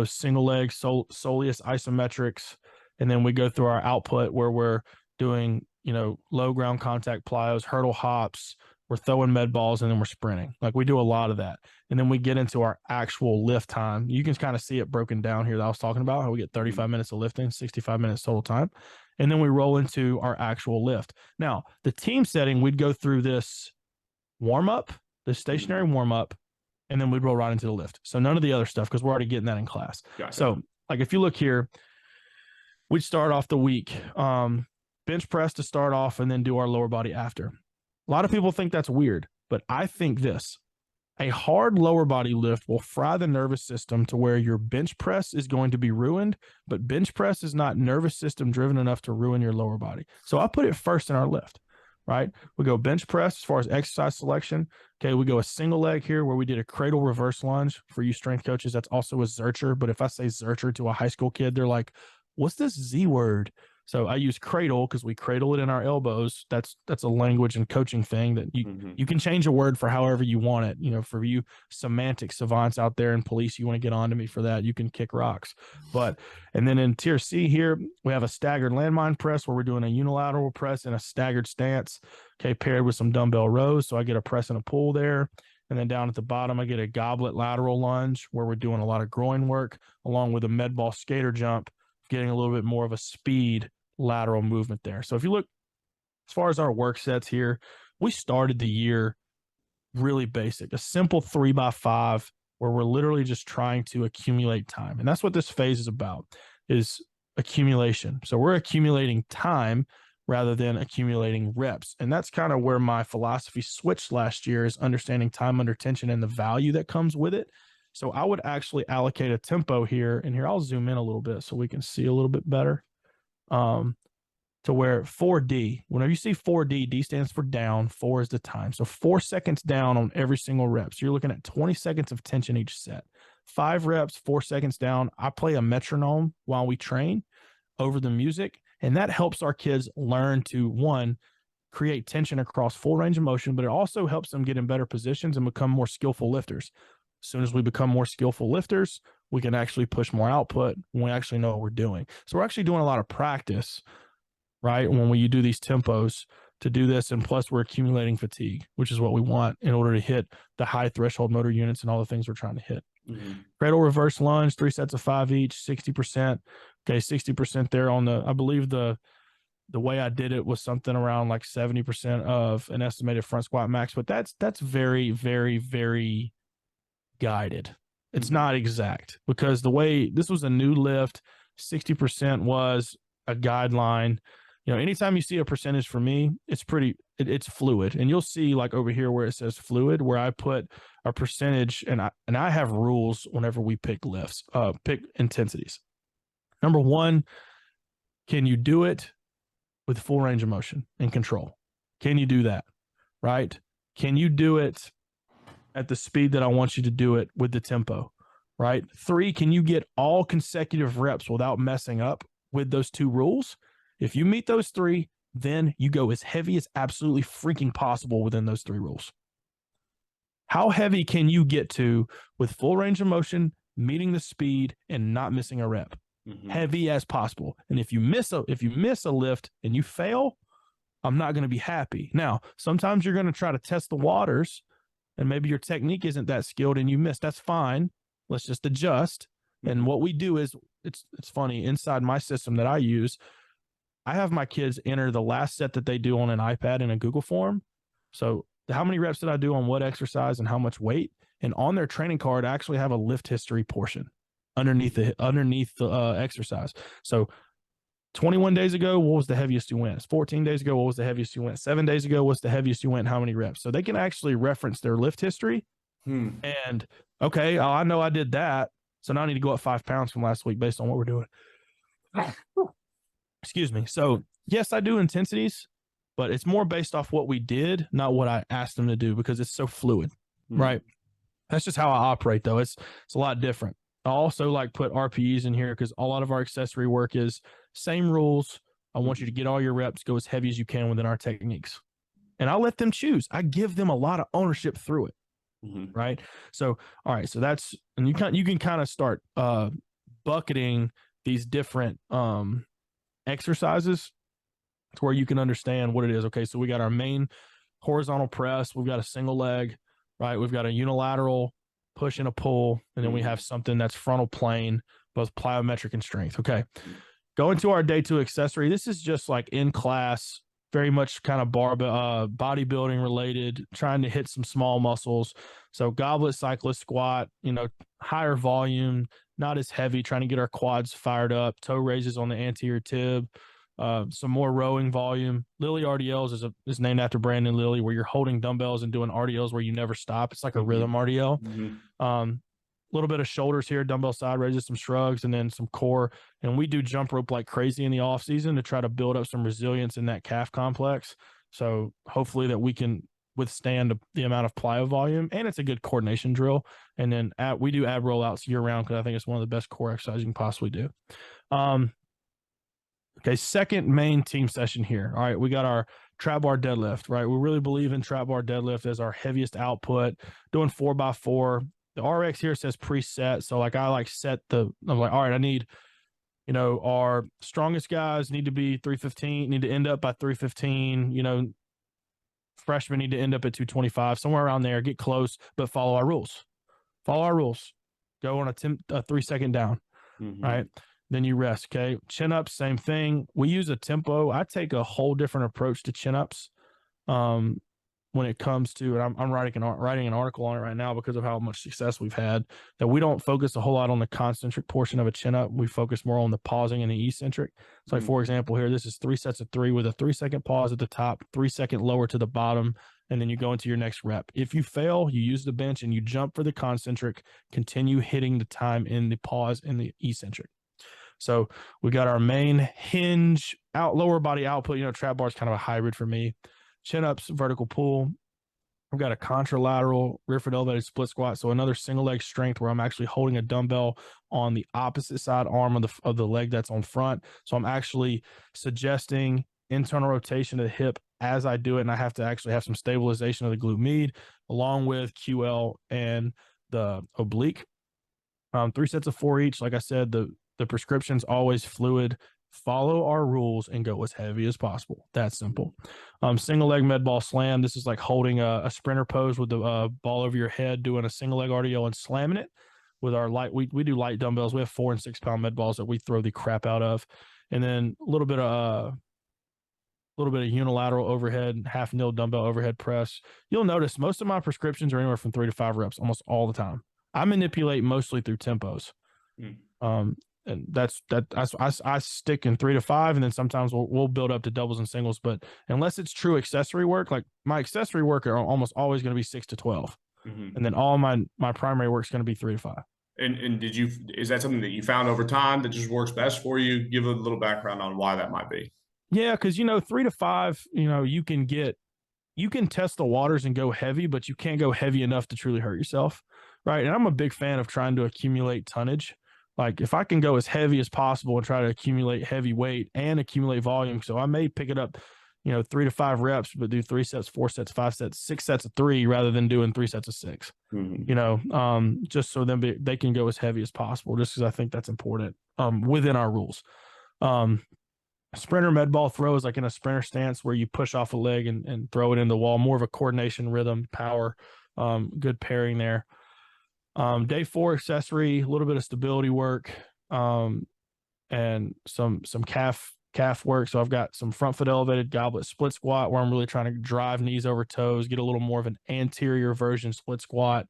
single leg, soleus isometrics. And then we go through our output where we're doing, low ground contact plyos, hurdle hops, we're throwing med balls, and then we're sprinting. Like we do a lot of that. And then we get into our actual lift time. You can kind of see it broken down here that I was talking about, how we get 35 minutes of lifting, 65 minutes total time. And then we roll into our actual lift. Now, the team setting, we'd go through this warm-up, the stationary warm-up, and then we'd roll right into the lift. So none of the other stuff because we're already getting that in class. Gotcha. So like if you look here, we'd start off the week, bench press to start off and then do our lower body after. A lot of people think that's weird, but I think a hard lower body lift will fry the nervous system to where your bench press is going to be ruined, but bench press is not nervous system driven enough to ruin your lower body. So I put it first in our lift, right? We go bench press as far as exercise selection. Okay, we go a single leg here where we did a cradle reverse lunge. For you strength coaches, that's also a zercher, but if I say zercher to a high school kid, they're like, what's this Z word? So I use cradle because we cradle it in our elbows. That's a language and coaching thing that you can change a word for however you want it. For you semantic savants out there in police, you want to get on to me for that, you can kick rocks. And then in tier C here, we have a staggered landmine press where we're doing a unilateral press in a staggered stance, okay, paired with some dumbbell rows. So I get a press and a pull there. And then down at the bottom, I get a goblet lateral lunge where we're doing a lot of groin work along with a med ball skater jump, getting a little bit more of a speed lateral movement there. So if you look as far as our work sets here, we started the year really basic, a simple 3x5 where we're literally just trying to accumulate time. And that's what this phase is about, is accumulation. So we're accumulating time rather than accumulating reps. And that's kind of where my philosophy switched last year, is understanding time under tension and the value that comes with it. So I would actually allocate a tempo here, and here I'll zoom in a little bit so we can see a little bit better. To where 4D, whenever you see 4D, D stands for down, 4 is the time. So 4 seconds down on every single rep. So you're looking at 20 seconds of tension each set. 5 reps, 4 seconds down. I play a metronome while we train over the music, and that helps our kids learn to, one, create tension across full range of motion, but it also helps them get in better positions and become more skillful lifters. As soon as we become more skillful lifters, we can actually push more output when we actually know what we're doing. So we're actually doing a lot of practice, right, when we do these tempos to do this. And plus we're accumulating fatigue, which is what we want in order to hit the high threshold motor units and all the things we're trying to hit. Cradle reverse lunge, 3 sets of 5 each, 60%. Okay, 60% there on I believe the way I did it was something around like 70% of an estimated front squat max, but that's very, very, very guided. It's not exact, because the way this was a new lift, 60% was a guideline. Anytime you see a percentage for me, it's fluid. And you'll see like over here where it says fluid, where I put a percentage, and I have rules whenever we pick lifts, pick intensities. Number 1, can you do it with full range of motion and control? Can you do that? Right? Can you do it at the speed that I want you to do it with the tempo, right? 3, can you get all consecutive reps without messing up with those 2 rules? If you meet those 3, then you go as heavy as absolutely freaking possible within those 3 rules. How heavy can you get to with full range of motion, meeting the speed and not missing a rep, heavy as possible. And if you miss a lift and you fail, I'm not going to be happy. Now, sometimes you're going to try to test the waters and maybe your technique isn't that skilled and you miss. That's fine. Let's just adjust. And what we do is, it's funny, inside my system that I use, I have my kids enter the last set that they do on an iPad in a Google form. So how many reps did I do on what exercise and how much weight? And on their training card, I actually have a lift history portion underneath the exercise. So 21 days ago, what was the heaviest you went? 14 days ago, what was the heaviest you went? 7 days ago, what's the heaviest you went? How many reps? So they can actually reference their lift history. And okay, I know I did that. So now I need to go up 5 pounds from last week based on what we're doing. Excuse me. So yes, I do intensities, but it's more based off what we did, not what I asked them to do, because it's so fluid, right? That's just how I operate, though. It's a lot different. I also like put RPEs in here because a lot of our accessory work is same rules. I want you to get all your reps, go as heavy as you can within our techniques. And I'll let them choose. I give them a lot of ownership through it. Right. So, all right. So that's, and you can kind of start bucketing these different exercises to where you can understand what it is. Okay. So we got our main horizontal press. We've got a single leg, right? We've got a unilateral push and a pull. And then we have something that's frontal plane, both plyometric and strength. Okay. Going to our day 2 accessory. This is just like in class, very much kind of bodybuilding related, trying to hit some small muscles. So goblet cyclist squat, higher volume, not as heavy, trying to get our quads fired up, toe raises on the anterior tib, some more rowing volume. Lilly RDLs is named after Brandon Lilly, where you're holding dumbbells and doing RDLs where you never stop. It's like a rhythm RDL. Little bit of shoulders here, dumbbell side raises, some shrugs, and then some core. And we do jump rope like crazy in the off season to try to build up some resilience in that calf complex. So hopefully that we can withstand the amount of plyo volume, and it's a good coordination drill. And then we do ab rollouts year round because I think it's one of the best core exercises you can possibly do. Okay, second main team session here. All right, we got our trap bar deadlift, right? We really believe in trap bar deadlift as our heaviest output, doing 4x4. The RX here says preset. So like I'm like, all right, I need, our strongest guys need to be 315, need to end up by 315, freshmen need to end up at 225, somewhere around there, get close, but follow our rules. Go on a 3-second down, right? Then you rest. Okay. Chin ups, same thing. We use a tempo. I take a whole different approach to chin ups. When it comes to, and I'm writing an article on it right now because of how much success we've had, that we don't focus a whole lot on the concentric portion of a chin up. We focus more on the pausing and the eccentric. So like, for example, here, this is 3 sets of 3 with a 3-second pause at the top, 3-second lower to the bottom, and then you go into your next rep. If you fail, you use the bench and you jump for the concentric, continue hitting the time in the pause and the eccentric. So we got our main hinge lower body output, trap bar is kind of a hybrid for me. Chin ups, vertical pull. I've got a contralateral rear foot elevated split squat. So another single leg strength where I'm actually holding a dumbbell on the opposite side arm of the leg that's on front. So I'm actually suggesting internal rotation of the hip as I do it. And I have to actually have some stabilization of the glute med along with QL and the oblique. 3 sets of 4 each. Like I said, the prescription's always fluid. Follow our rules and go as heavy as possible. That's simple. Single leg med ball slam. This is like holding a sprinter pose with the ball over your head, doing a single leg RDO and slamming it with our light. We do light dumbbells. We have 4 and 6 pound med balls that we throw the crap out of, and then a little bit of unilateral overhead, half nil dumbbell overhead press. You'll notice most of my prescriptions are anywhere from 3 to 5 reps, almost all the time. I manipulate mostly through tempos. And I stick in 3 to 5, and then sometimes we'll build up to doubles and singles. But unless it's true accessory work, like my accessory work are almost always going to be 6 to 12, and then all my primary work is going to be 3 to 5. And is that something that you found over time that just works best for you? Give a little background on why that might be. Yeah, because 3 to 5, you can test the waters and go heavy, but you can't go heavy enough to truly hurt yourself, right? And I'm a big fan of trying to accumulate tonnage. Like if I can go as heavy as possible and try to accumulate heavy weight and accumulate volume, so I may pick it up, 3 to 5 reps, but do 3 sets, 4 sets, 5 sets, 6 sets of 3 rather than doing 3 sets of 6. Just so then they can go as heavy as possible, just because I think that's important within our rules. Sprinter med ball throw is like in a sprinter stance where you push off a leg and throw it in the wall, more of a coordination, rhythm, power, good pairing there. Day 4 accessory, a little bit of stability work, and some calf work. So I've got some front foot elevated goblet split squat where I'm really trying to drive knees over toes, get a little more of an anterior version split squat,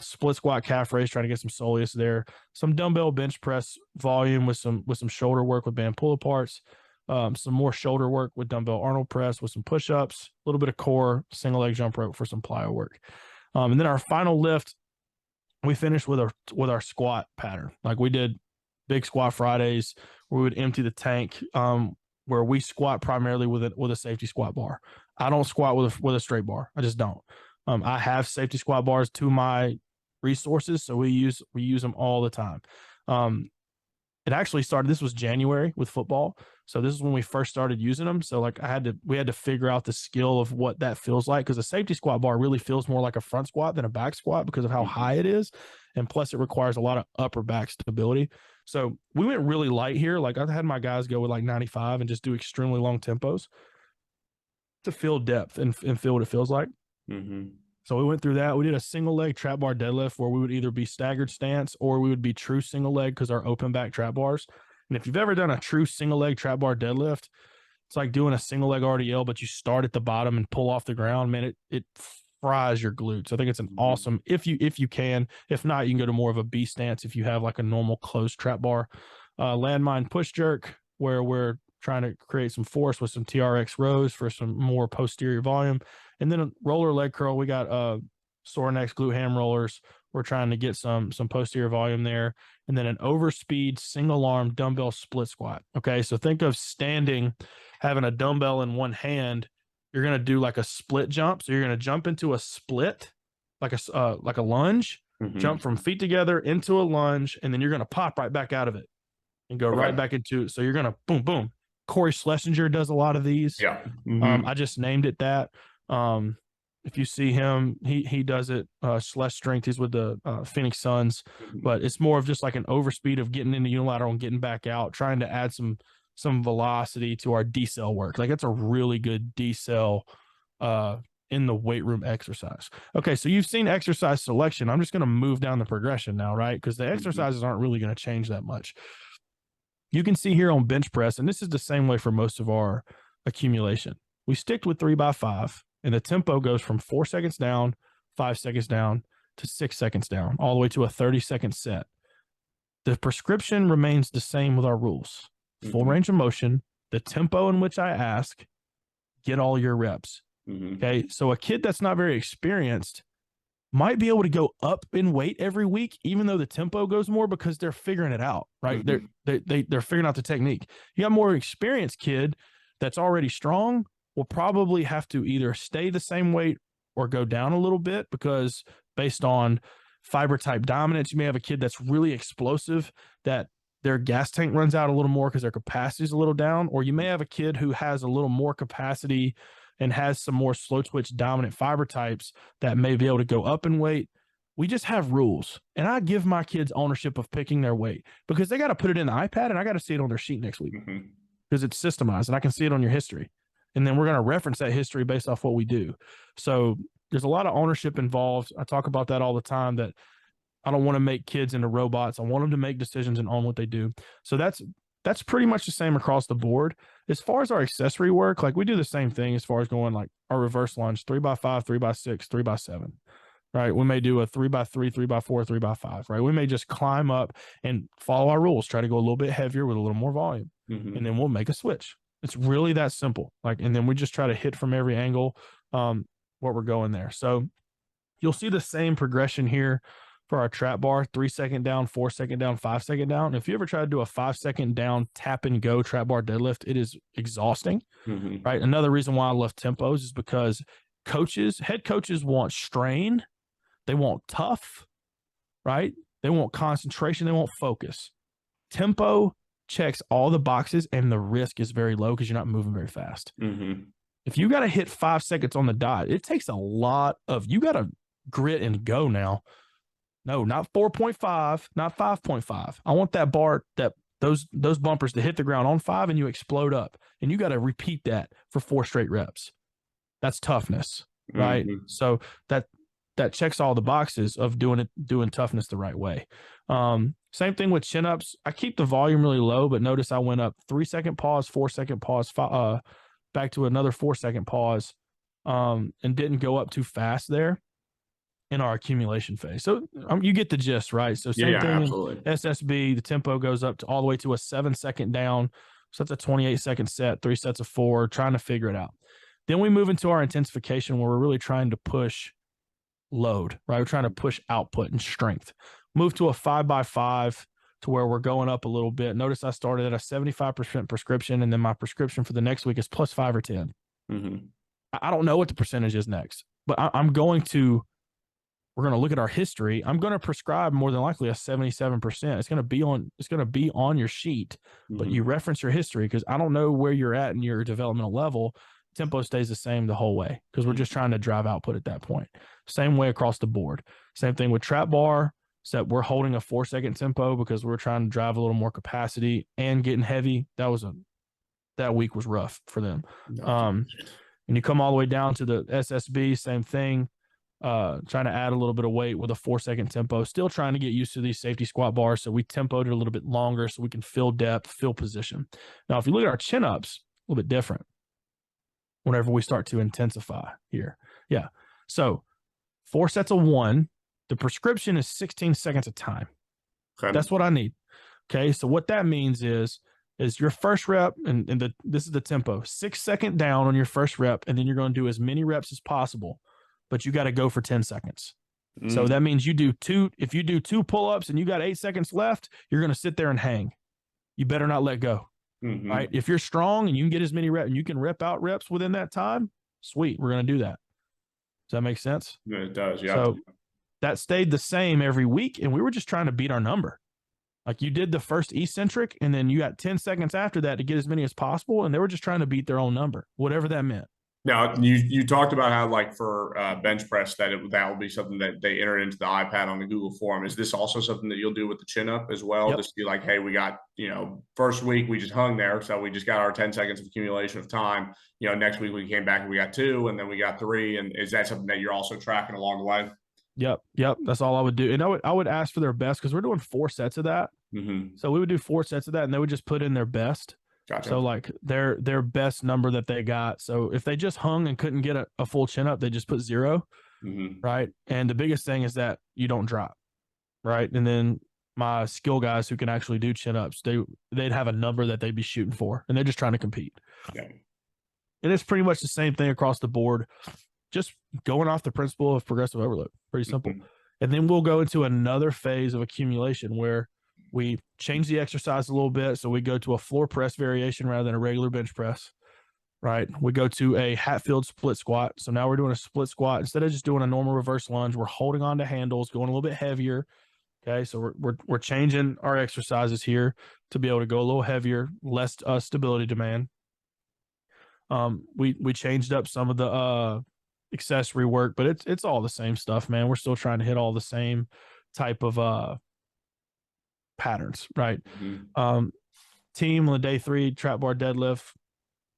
split squat calf raise, trying to get some soleus there, some dumbbell bench press volume with some shoulder work with band pull aparts, some more shoulder work with dumbbell Arnold press with some push-ups, a little bit of core, single leg jump rope for some plyo work. And then our final lift, we finished with our squat pattern. Like we did big squat Fridays where we would empty the tank, where we squat primarily with a safety squat bar. I don't squat with a straight bar. I just don't. I have safety squat bars to my resources, so we use them all the time. It actually started, this was January with football. So this is when we first started using them. So like we had to figure out the skill of what that feels like, because a safety squat bar really feels more like a front squat than a back squat because of how high it is. And plus it requires a lot of upper back stability. So we went really light here. Like I had my guys go with like 95 and just do extremely long tempos to feel depth and feel what it feels like. So we went through that. We did a single leg trap bar deadlift where we would either be staggered stance or we would be true single leg because our open back trap bars. And if you've ever done a true single leg trap bar deadlift, it's like doing a single leg RDL, but you start at the bottom and pull off the ground. Man, it fries your glutes. I think it's an awesome, if you can. If not, you can go to more of a B stance if you have like a normal closed trap bar. Landmine push jerk where we're trying to create some force with some TRX rows for some more posterior volume. And then a roller leg curl. We got Sorinex glute ham rollers. We're trying to get some posterior volume there. And then an overspeed single arm dumbbell split squat. Okay, so think of standing, having a dumbbell in one hand. You're going to do like a split jump. So you're going to jump into a split, like a lunge, jump from feet together into a lunge, and then you're going to pop right back out of it and go right back into it. So you're going to boom, boom. Corey Schlesinger does a lot of these. Yeah. I just named it that. If you see him, he does it. Schlesh strength. He's with the Phoenix Suns, but it's more of just like an overspeed of getting into unilateral and getting back out, trying to add some velocity to our decel work. Like it's a really good decel in the weight room exercise. Okay, so you've seen exercise selection. I'm just going to move down the progression now, right? Because the exercises aren't really going to change that much. You can see here on bench press, and this is the same way for most of our accumulation. We stick with 3x5, and the tempo goes from 4 seconds down, 5 seconds down, to 6 seconds down, all the way to a 30-second set. The prescription remains the same with our rules. Full range of motion, the tempo in which I ask, get all your reps. Okay, so a kid that's not very experienced might be able to go up in weight every week, even though the tempo goes more, because they're figuring it out, right? They're figuring out the technique. You got more experienced kid that's already strong will probably have to either stay the same weight or go down a little bit, because based on fiber type dominance, you may have a kid that's really explosive that their gas tank runs out a little more because their capacity is a little down, or you may have a kid who has a little more capacity and has some more slow twitch dominant fiber types that may be able to go up in weight. We just have rules, and I give my kids ownership of picking their weight, because they got to put it in the iPad and I got to see it on their sheet next week because it's systemized and I can see it on your history. And then we're going to reference that history based off what we do. So there's a lot of ownership involved. I talk about that all the time, that I don't want to make kids into robots. I want them to make decisions and own what they do. So that's pretty much the same across the board. As far as our accessory work, like we do the same thing as far as going like our reverse lunge, 3x5, 3x6, 3x7, right? We may do a 3x3, 3x4, 3x5, right? We may just climb up and follow our rules, try to go a little bit heavier with a little more volume, and then we'll make a switch. It's really that simple. Like, and then we just try to hit from every angle what we're going there. So you'll see the same progression here for our trap bar: 3 second down, 4 second down, 5 second down. And if you ever try to do a 5 second down tap and go trap bar deadlift, it is exhausting, right? Another reason why I love tempos is because head coaches want strain. They want tough, right? They want concentration. They want focus. Tempo checks all the boxes and the risk is very low because you're not moving very fast. Mm-hmm. If you got to hit 5 seconds on the dot, it takes a lot of, you got to grit and go now. No, not 4.5, not 5.5. I want that bar, those bumpers to hit the ground on 5 and you explode up. And you got to repeat that for 4 straight reps. That's toughness, right? Mm-hmm. So that checks all the boxes of doing toughness the right way. Same thing with chin-ups. I keep the volume really low, but notice I went up 3-second pause, 4-second pause, back to another 4-second pause, and didn't go up too fast there in our accumulation phase. So you get the gist, right? So same thing absolutely. in SSB, the tempo goes up to all the way to a 7-second down. So that's a 28-second set, 3 sets of 4, trying to figure it out. Then we move into our intensification where we're really trying to push load, right? We're trying to push output and strength. Move to a 5x5 to where we're going up a little bit. Notice I started at a 75% prescription, and then my prescription for the next week is plus 5 or 10. Mm-hmm. I don't know what the percentage is next, but we're going to look at our history. I'm going to prescribe more than likely a 77%. It's going to be on your sheet, but Mm-hmm. you reference your history because I don't know where you're at in your developmental level. Tempo stays the same the whole way because we're just trying to drive output at that point. Same way across the board. Same thing with trap bar, except we're holding a 4-second tempo because we're trying to drive a little more capacity and getting heavy. That week was rough for them. And you come all the way down to the SSB, same thing. Trying to add a little bit of weight with a 4-second tempo, still trying to get used to these safety squat bars. So we tempoed it a little bit longer so we can fill depth, fill position. Now, if you look at our chin ups, a little bit different whenever we start to intensify here. Yeah. So 4 sets of 1, the prescription is 16 seconds of time. Okay. That's what I need. Okay. So what that means is your first rep, and this is the tempo, 6-second down on your first rep, and then you're going to do as many reps as possible, but you got to go for 10 seconds. Mm. So that means if you do 2 pull-ups and you got 8 seconds left, you're going to sit there and hang. You better not let go. Mm-hmm. Right? If you're strong and you can get as many reps and you can rep out reps within that time, sweet, we're going to do that. Does that make sense? Yeah, it does. Yeah. So that stayed the same every week, and we were just trying to beat our number. Like you did the first eccentric, and then you got 10 seconds after that to get as many as possible, and they were just trying to beat their own number, whatever that meant. Now, you talked about how, like, for bench press, that will be something that they enter into the iPad on the Google form. Is this also something that you'll do with the chin up as well? Yep. Just be like, hey, we got, first week we just hung there, so we just got our 10 seconds of accumulation of time. Next week we came back and we got 2, and then we got 3. And is that something that you're also tracking along the way? Yep. That's all I would do. And I would ask for their best because we're doing 4 sets of that. Mm-hmm. So we would do 4 sets of that, and they would just put in their best. Gotcha. So like their best number that they got. So if they just hung and couldn't get a full chin up, they just put 0. Mm-hmm. Right. And the biggest thing is that you don't drop. Right. And then my skill guys who can actually do chin ups, they'd have a number that they'd be shooting for, and they're just trying to compete. Okay. And it's pretty much the same thing across the board. Just going off the principle of progressive overload. Pretty simple. Mm-hmm. And then we'll go into another phase of accumulation where we change the exercise a little bit. So we go to a floor press variation rather than a regular bench press, right? We go to a Hatfield split squat. So now we're doing a split squat. Instead of just doing a normal reverse lunge, we're holding on to handles, going a little bit heavier. Okay. So we're changing our exercises here to be able to go a little heavier, less stability demand. We changed up some of the accessory work, but it's all the same stuff, man. We're still trying to hit all the same type of patterns, right? Mm-hmm. Team on the day 3 trap bar deadlift,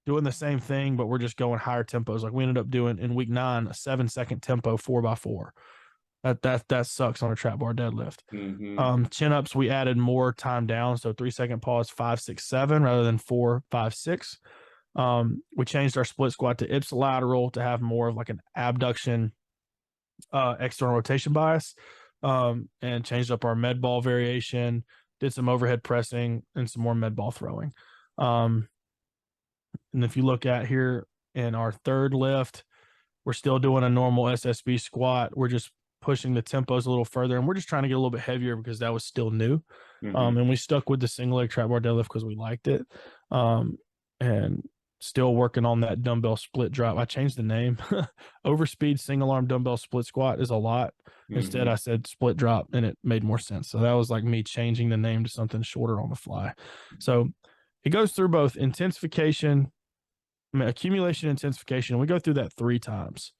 doing the same thing, but we're just going higher tempos. Like we ended up doing in week 9 a 7-second tempo 4x4. That sucks on a trap bar deadlift. Mm-hmm. Chin ups, we added more time down, so 3-second pause 5, 6, 7 rather than 4, 5, 6. We changed our split squat to ipsilateral to have more of like an abduction external rotation bias. And changed up our med ball variation, did some overhead pressing and some more med ball throwing. And if you look at here in our third lift, we're still doing a normal SSB squat. We're just pushing the tempos a little further, and we're just trying to get a little bit heavier because that was still new. Mm-hmm. And we stuck with the single leg trap bar deadlift because we liked it. And still working on that dumbbell split drop. I changed the name. Overspeed single arm dumbbell split squat is a lot. Instead, I said split drop, and it made more sense. So that was like me changing the name to something shorter on the fly. So it goes through both accumulation, intensification. We go through that 3 times,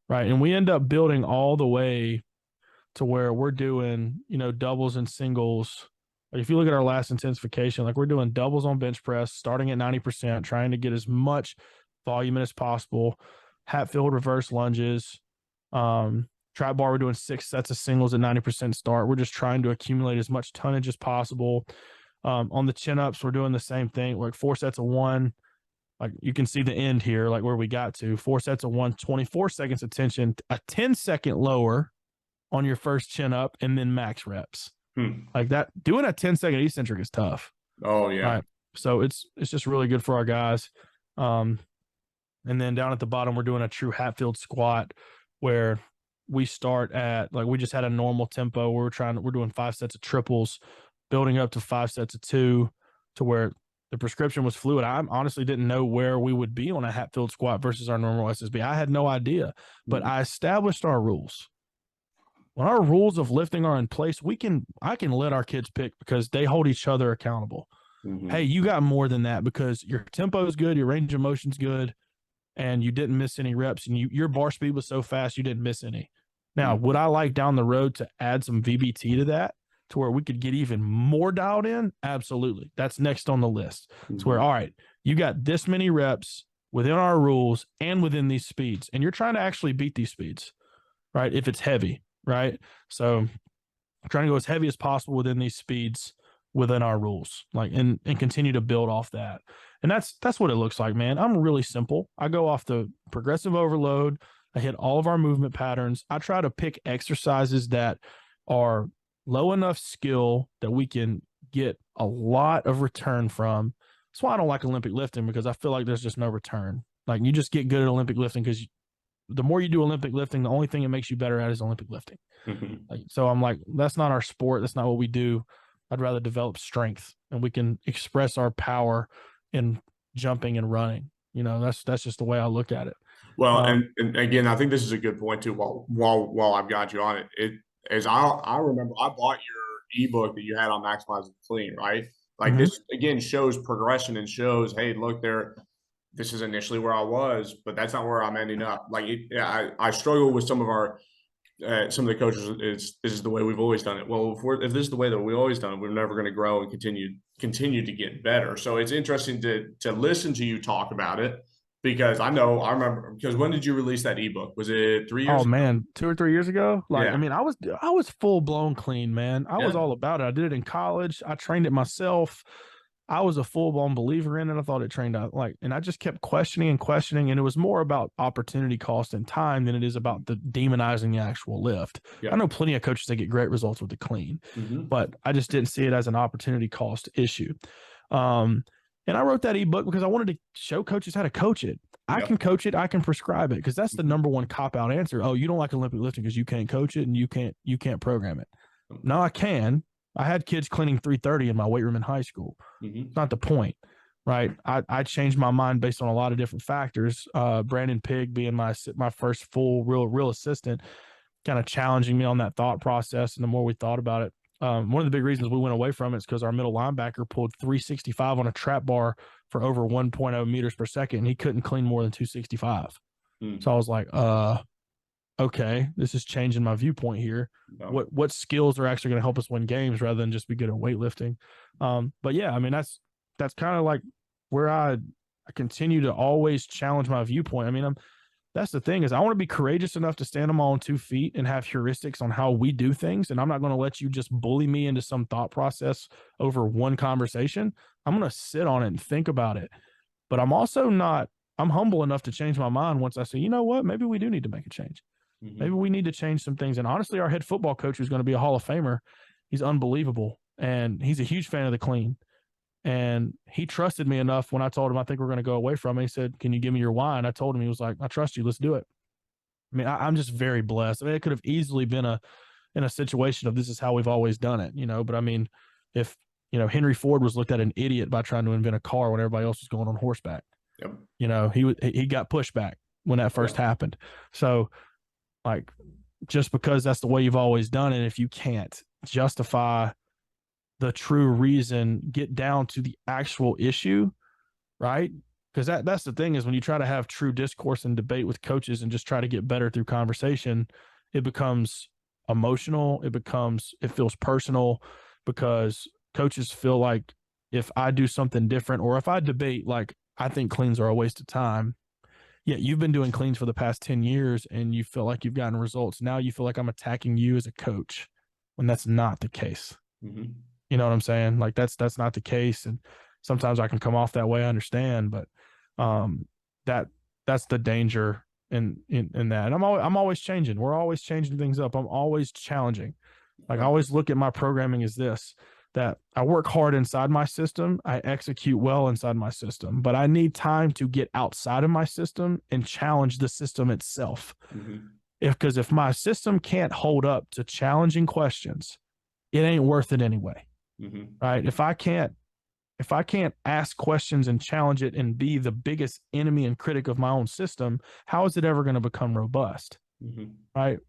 right? And we end up building all the way to where we're doing, doubles and singles. Like if you look at our last intensification, like we're doing doubles on bench press, starting at 90%, trying to get as much volume in as possible. Hatfield reverse lunges, trap bar, we're doing 6 sets of singles at 90% start. We're just trying to accumulate as much tonnage as possible. On the chin-ups, we're doing the same thing, like 4 sets of 1. Like you can see the end here, like where we got to. 4 sets of 1, 24 seconds of tension, a 10-second lower on your first chin-up, and then max reps. Like that, doing a 10-second eccentric is tough. Oh, yeah. Right? So it's just really good for our guys. And then down at the bottom, we're doing a true Hatfield squat where we start at, like we just had a normal tempo. We're doing 5 sets of triples, building up to 5 sets of 2 to where the prescription was fluid. I honestly didn't know where we would be on a Hatfield squat versus our normal SSB. I had no idea, but I established our rules. When our rules of lifting are in place, I can let our kids pick because they hold each other accountable. Hey, you got more than that because your tempo is good, your range of motion's good, and you didn't miss any reps, and your bar speed was so fast you didn't miss any. Now, would I like down the road to add some VBT to that to where we could get even more dialed in? Absolutely. That's next on the list. To where, all right, you got this many reps within our rules and within these speeds, and you're trying to actually beat these speeds, right? If it's heavy. Right. So I'm trying to go as heavy as possible within these speeds within our rules, like, and continue to build off that. And that's what it looks like, man. I'm really simple. I go off the progressive overload. I hit all of our movement patterns. I try to pick exercises that are low enough skill that we can get a lot of return from. That's why I don't like Olympic lifting, because I feel like there's just no return. Like you just get good at Olympic lifting because the more you do Olympic lifting, the only thing it makes you better at is Olympic lifting. Like, so I'm like, that's not our sport. That's not what we do. I'd rather develop strength, and we can express our power in jumping and running. That's just the way I look at it. Well, and again, I think this is a good point too. While I've got you on it, I remember I bought your ebook that you had on Maximizing Clean, right? Like this again shows progression and shows, hey, look, this is initially where I was, but that's not where I'm ending up. Like I struggle with some of the coaches. This is the way we've always done it. Well, if this is the way that we always done it, we're never going to grow and continue to get better. So it's interesting to listen to you talk about it, because I remember, because when did you release that ebook? Was it 3 years ago? Man, 2 or 3 years ago. Like, yeah. I mean, I was full blown clean, man. I was all about it. I did it in college. I trained it myself. I was a full-blown believer in it. I thought it trained out, and I just kept questioning, and it was more about opportunity cost and time than it is about the demonizing the actual lift. Yeah. I know plenty of coaches that get great results with the clean, but I just didn't see it as an opportunity cost issue. And I wrote that ebook because I wanted to show coaches how to coach it. I can coach it. I can prescribe it, because that's the number one cop-out answer. Oh, you don't like Olympic lifting because you can't coach it and you can't program it. No, I can. I had kids cleaning 330 in my weight room in high school. It's not the point, right? I changed my mind based on a lot of different factors. Brandon Pigg being my first full real assistant, kind of challenging me on that thought process. And the more we thought about it, one of the big reasons we went away from it is because our middle linebacker pulled 365 on a trap bar for over 1.0 meters per second, and he couldn't clean more than 265. So I was like, okay, this is changing my viewpoint here. No. What skills are actually going to help us win games rather than just be good at weightlifting? But yeah, I mean, that's kind of like where I continue to always challenge my viewpoint. I mean, that's the thing, is I want to be courageous enough to stand on my own 2 feet and have heuristics on how we do things. And I'm not going to let you just bully me into some thought process over one conversation. I'm going to sit on it and think about it. But I'm humble enough to change my mind once I say, you know what, maybe we do need to make a change. Maybe we need to change some things. And honestly, our head football coach, who's going to be a Hall of Famer, he's unbelievable. And he's a huge fan of the clean. And he trusted me enough when I told him I think we're going to go away from it. He said, can you give me your why? And I told him, he was like, I trust you. Let's do it. I mean, I'm just very blessed. I mean, it could have easily been in a situation of this is how we've always done it, but I mean, if, Henry Ford was looked at an idiot by trying to invent a car when everybody else was going on horseback. Yep. You know, he got pushback when that first happened. So, like, just because that's the way you've always done it, if you can't justify the true reason, get down to the actual issue, right? Because that's the thing is when you try to have true discourse and debate with coaches and just try to get better through conversation, it becomes emotional. It feels personal because coaches feel like if I do something different or if I debate, like I think cleans are a waste of time. Yeah, you've been doing cleans for the past 10 years and you feel like you've gotten results. Now you feel like I'm attacking you as a coach when that's not the case. Mm-hmm. You know what I'm saying? Like that's not the case. And sometimes I can come off that way, I understand, but that that's the danger in that. And I'm always changing. We're always changing things up. I'm always challenging. Like I always look at my programming as this, that I work hard inside my system, I execute well inside my system, but I need time to get outside of my system and challenge the system itself. Mm-hmm. If my system can't hold up to challenging questions, it ain't worth it anyway. Mm-hmm. Right? If I can't ask questions and challenge it and be the biggest enemy and critic of my own system, how is it ever going to become robust? Mm-hmm. Right?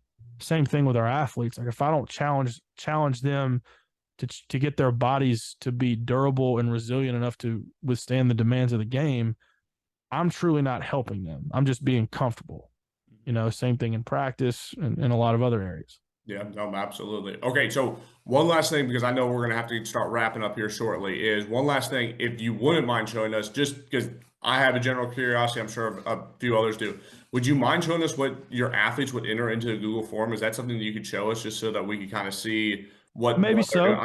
Same thing with our athletes. Like if I don't challenge them to get their bodies to be durable and resilient enough to withstand the demands of the game, I'm truly not helping them. I'm just being comfortable. You know, same thing in practice and in a lot of other areas. Yeah, no, absolutely. Okay, so one last thing, because I know we're going to have to start wrapping up here shortly, is one last thing, if you wouldn't mind showing us, just because I have a general curiosity, I'm sure a few others do. Would you mind showing us what your athletes would enter into the Google form? Is that something that you could show us just so that we can kind of see Maybe what they're so. doing?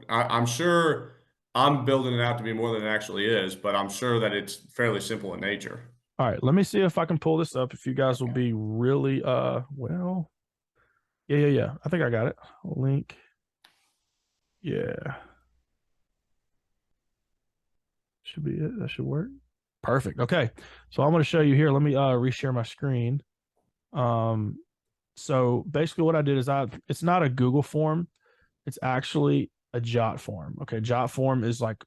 I'm sure I'm building it out to be more than it actually is, but I'm sure that it's fairly simple in nature. All right, let me see if I can pull this up. If you guys will be really well. Yeah. I think I got it. Link. Yeah. Should be it. That should work. Perfect. Okay. So I'm going to show you here. Let me reshare my screen. So basically what I did is it's not a Google form. It's actually a Jot form. Okay. Jot form is like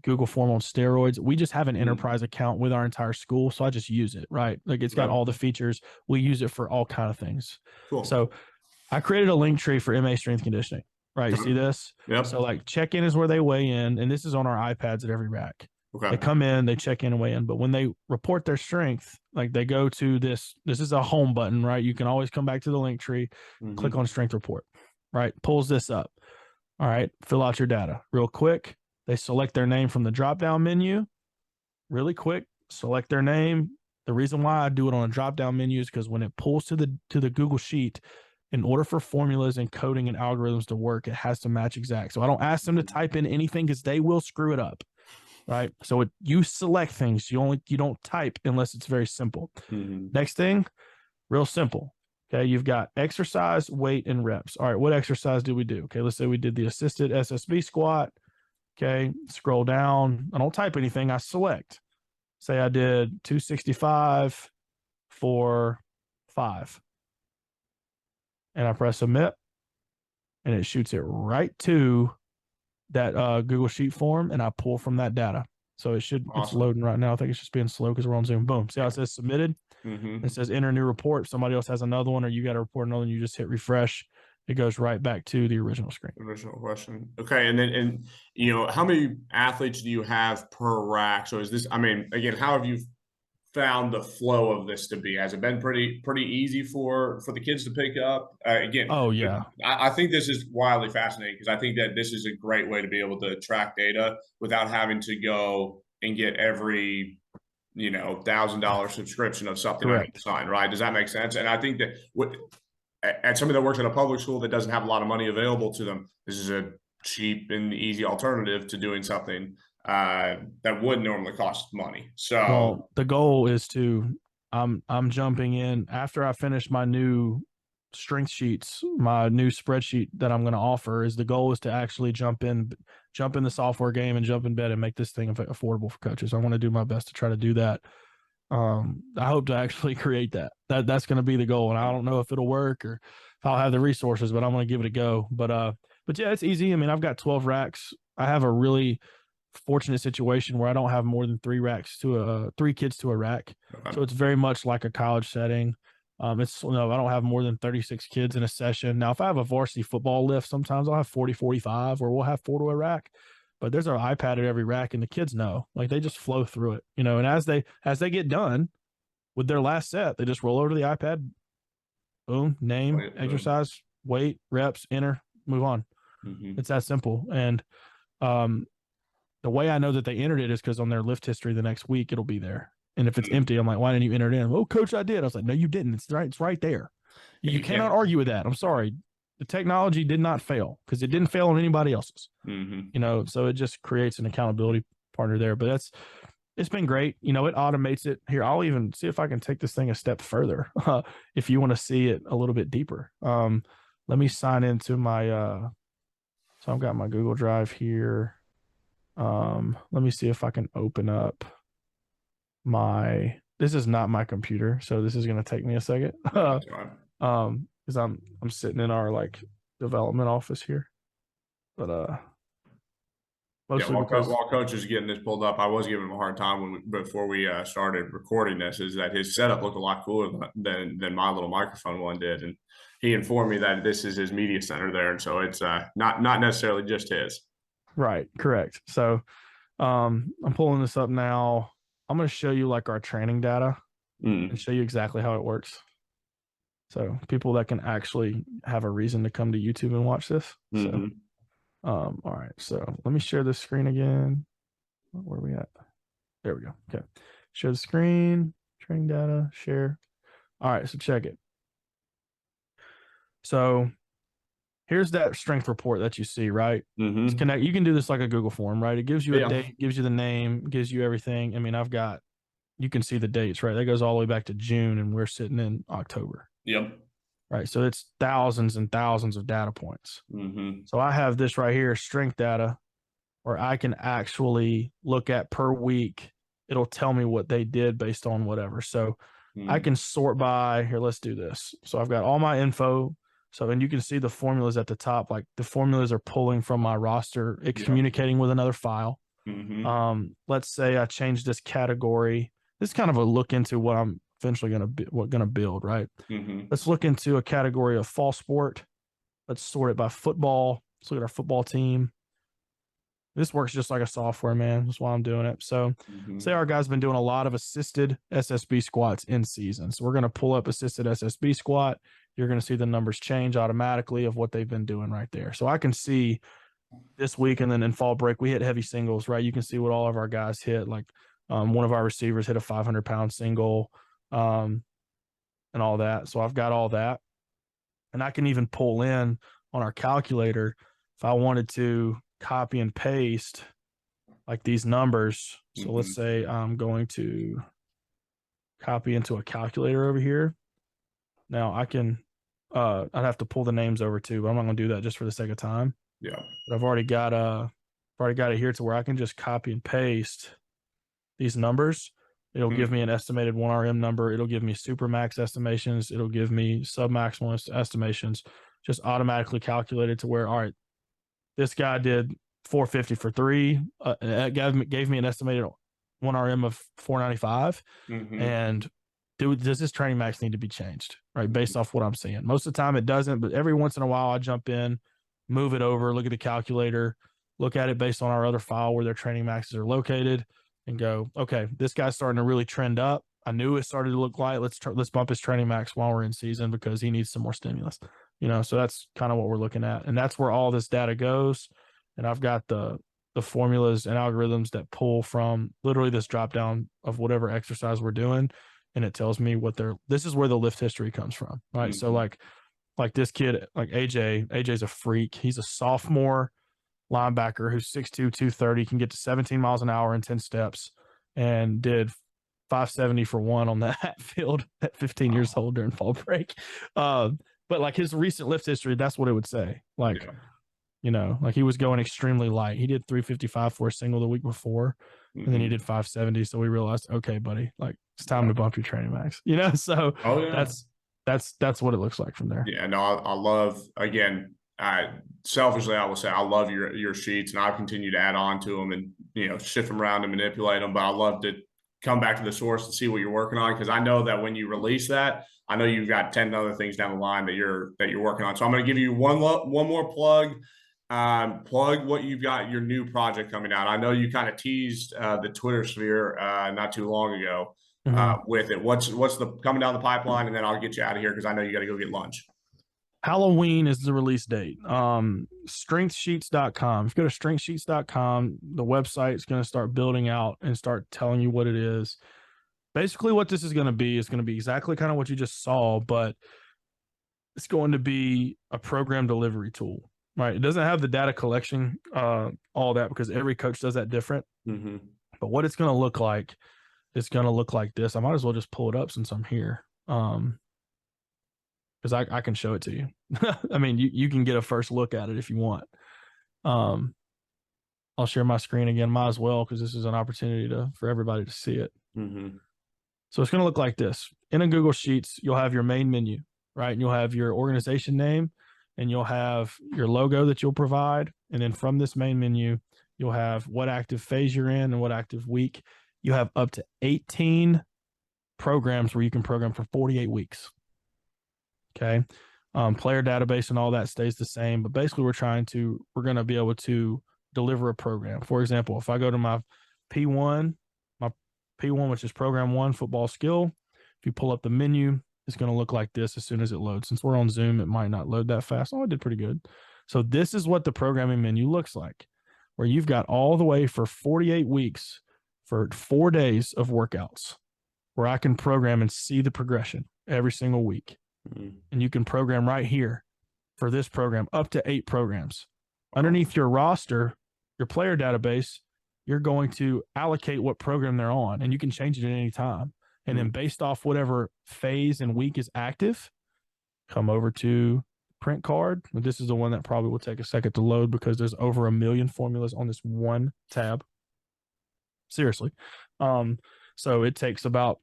Google form on steroids. We just have an enterprise account with our entire school. So I just use it, right? Like it's got all the features. We use it for all kind of things. Cool. So I created a link tree for MA strength conditioning, right? You see this? Yep. So like check-in is where they weigh in, and this is on our iPads at every rack. Okay. They come in, they check in and weigh in, but when they report their strength, like they go to this is a home button, right? You can always come back to the link tree, click on strength report, right? Pulls this up. All right, fill out your data real quick. They select their name from the drop-down menu, really quick, select their name. The reason why I do it on a drop-down menu is because when it pulls to the Google Sheet, in order for formulas and coding and algorithms to work, it has to match exact. So I don't ask them to type in anything because they will screw it up, right? So you select things. You don't type unless it's very simple. Next thing, real simple. Okay, you've got exercise, weight, and reps. All right, what exercise did we do? Okay, let's say we did the assisted SSB squat. Okay, scroll down. I don't type anything. I select. Say I did 265 for 5. And I press submit, and it shoots it right to that Google Sheet form, and I pull from that data. So it's loading right now. I think it's just being slow because we're on Zoom. Boom. See how it says submitted? It says enter new report. If somebody else has another one, or you got to report another one, you just hit refresh. It goes right back to the original screen. Original question. Okay. And how many athletes do you have per rack? So is this, again, how have you found the flow of this to be? Has it been pretty easy for the kids to pick up? Again, oh yeah, I think this is wildly fascinating because I think that this is a great way to be able to track data without having to go and get every $1,000 subscription of something on the side, right? Does that make sense? And I think that at somebody that works at a public school that doesn't have a lot of money available to them, this is a cheap and easy alternative to doing something that would normally cost money. So well, the goal is I'm jumping in after I finish my new strength sheets, my new spreadsheet that I'm going to offer. Is the goal is to actually jump in the software game and jump in bed and make this thing affordable for coaches. I want to do my best to try to do that. I hope to actually create that. That's going to be the goal, and I don't know if it'll work or if I'll have the resources, but I'm going to give it a go. But yeah, it's easy. I mean, I've got 12 racks. I have a really fortunate situation where I don't have more than three kids to a rack. Okay. So it's very much like a college setting. I don't have more than 36 kids in a session. Now, if I have a varsity football lift, sometimes I'll have 40, 45, or we'll have 4 to a rack. But there's an iPad at every rack, and the kids know. Like, they just flow through it, you know. And as they get done with their last set, they just roll over to the iPad, boom, name, exercise, weight, reps, enter, move on. Mm-hmm. It's that simple. And the way I know that they entered it is because on their lift history the next week, it'll be there. And if it's empty, I'm like, why didn't you enter it in? Oh, coach, I did. I was like, no, you didn't. It's right there. You cannot argue with that. I'm sorry. The technology did not fail because it didn't fail on anybody else's. Mm-hmm. You know, so it just creates an accountability partner there. But it's been great. You know, it automates it. Here, I'll even see if I can take this thing a step further if you want to see it a little bit deeper. Let me sign into my so I've got my Google Drive here. Let me see if I can open up this is not my computer, so this is going to take me a second. Because I'm sitting in our like development office here, but mostly while Coach is getting this pulled up, I was giving him a hard time before we started recording this. Is that his setup looked a lot cooler than my little microphone one did, and he informed me that this is his media center there, and so it's not necessarily just his. Right, correct. So I'm pulling this up now. I'm going to show you like our training data and show you exactly how it works. So people that can actually have a reason to come to YouTube and watch this. Mm-hmm. So, all right. So let me share this screen again. Where are we at? There we go. Okay. Share the screen, training data, share. All right. So check it. So here's that strength report that you see, right? Mm-hmm. You can do this like a Google form, right? It gives you a date, gives you the name, gives you everything. I mean, you can see the dates, right? That goes all the way back to June, and we're sitting in October. Yep. Right. So it's thousands and thousands of data points. Mm-hmm. So I have this right here, strength data, where I can actually look at per week. It'll tell me what they did based on whatever. So I can sort by here. Let's do this. So I've got all my info. So, and you can see the formulas at the top, like the formulas are pulling from my roster. It's communicating with another file. Mm-hmm. Let's say I change this category. This is kind of a look into what I'm eventually going to build, right? Mm-hmm. Let's look into a category of fall sport. Let's sort it by football. Let's look at our football team. This works just like a software, man. That's why I'm doing it. So say our guy's been doing a lot of assisted SSB squats in season. So we're going to pull up assisted SSB squat. You're going to see the numbers change automatically of what they've been doing right there. So I can see this week, and then in fall break, we hit heavy singles, right? You can see what all of our guys hit. Like one of our receivers hit a 500-pound single and all that. So I've got all that. And I can even pull in on our calculator if I wanted to copy and paste like these numbers. So let's say I'm going to copy into a calculator over here. Now I can, I'd have to pull the names over too, but I'm not going to do that just for the sake of time. Yeah. But I've already got it here to where I can just copy and paste these numbers. It'll give me an estimated 1RM number. It'll give me super max estimations. It'll give me sub maximal estimations, just automatically calculated to where, all right, this guy did 450 for 3. It gave me an estimated 1RM of 495. And does this training max need to be changed, right? Based off what I'm seeing. Most of the time it doesn't, but every once in a while I jump in, move it over, look at the calculator, look at it based on our other file where their training maxes are located, and go, okay, this guy's starting to really trend up. I knew it started to look light. Let's bump his training max while we're in season because he needs some more stimulus. You know, so that's kind of what we're looking at. And that's where all this data goes. And I've got the formulas and algorithms that pull from literally this drop down of whatever exercise we're doing. And it tells me this is where the lift history comes from. Right. So like this kid, like AJ's a freak. He's a sophomore linebacker who's 6'2", 230, can get to 17 miles an hour in 10 steps, and did 570 for 1 on that field at 15 years old during fall break. But like his recent lift history, that's what it would say. Like, you know, like he was going extremely light. He did 355 for a single the week before, and then he did 570. So we realized, okay, buddy, like it's time to bump your training max, you know? So that's what it looks like from there. Yeah, no, I love, again, selfishly, I will say I love your sheets, and I'll continue to add on to them and shift them around and manipulate them. But I love to come back to the source and see what you're working on, because I know that when you release that, I know you've got 10 other things down the line that you're working on. So I'm going to give you one more plug. Plug what you've got, your new project coming out. I know you kind of teased the Twitter sphere not too long ago with it. What's the coming down the pipeline, and then I'll get you out of here because I know you got to go get lunch. Halloween is the release date. Strengthsheets.com. If you go to strengthsheets.com, the website is going to start building out and start telling you what it is. Basically, what this is going to be exactly kind of what you just saw, but it's going to be a program delivery tool, right? It doesn't have the data collection, all that, because every coach does that different. Mm-hmm. But what it's going to look like, it's going to look like this. I might as well just pull it up since I'm here. Because I can show it to you. I mean, you can get a first look at it if you want. I'll share my screen again. Might as well, because this is an opportunity for everybody to see it. Mm-hmm. So it's going to look like this. In a Google Sheets, you'll have your main menu, right? And you'll have your organization name, and you'll have your logo that you'll provide. And then from this main menu, you'll have what active phase you're in and what active week. You have up to 18 programs where you can program for 48 weeks. Okay. Player database and all that stays the same, but basically we're going to be able to deliver a program. For example, if I go to my P1, which is program 1 football skill, if you pull up the menu, it's going to look like this as soon as it loads. Since we're on Zoom, it might not load that fast. Oh, I did pretty good. So this is what the programming menu looks like, where you've got all the way for 48 weeks for 4 days of workouts, where I can program and see the progression every single week. And you can program right here for this program up to 8 programs. Underneath your roster, your player database, you're going to allocate what program they're on, and you can change it at any time. And then based off whatever phase and week is active, come over to print card. This is the one that probably will take a second to load because there's over 1 million formulas on this one tab. Seriously. So it takes about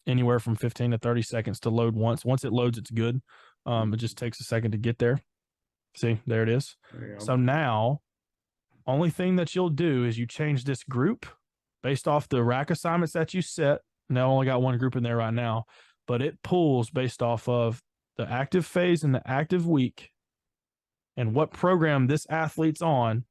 anywhere from 15 to 30 seconds to load once. Once it loads, it's good. It just takes a second to get there. See, there it is. So now, only thing that you'll do is you change this group based off the rack assignments that you set. Now, I only got one group in there right now, but it pulls based off of the active phase and the active week and what program this athlete's on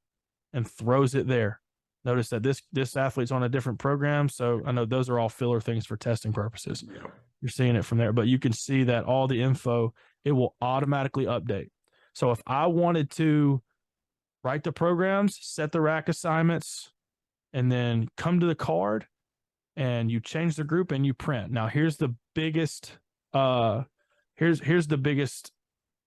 and throws it there. Notice that this athlete's on a different program, so I know those are all filler things for testing purposes. Yeah. You're seeing it from there, but you can see that all the info, it will automatically update. So if I wanted to write the programs, set the rack assignments, and then come to the card and you change the group and you print. Now here's the biggest here's the biggest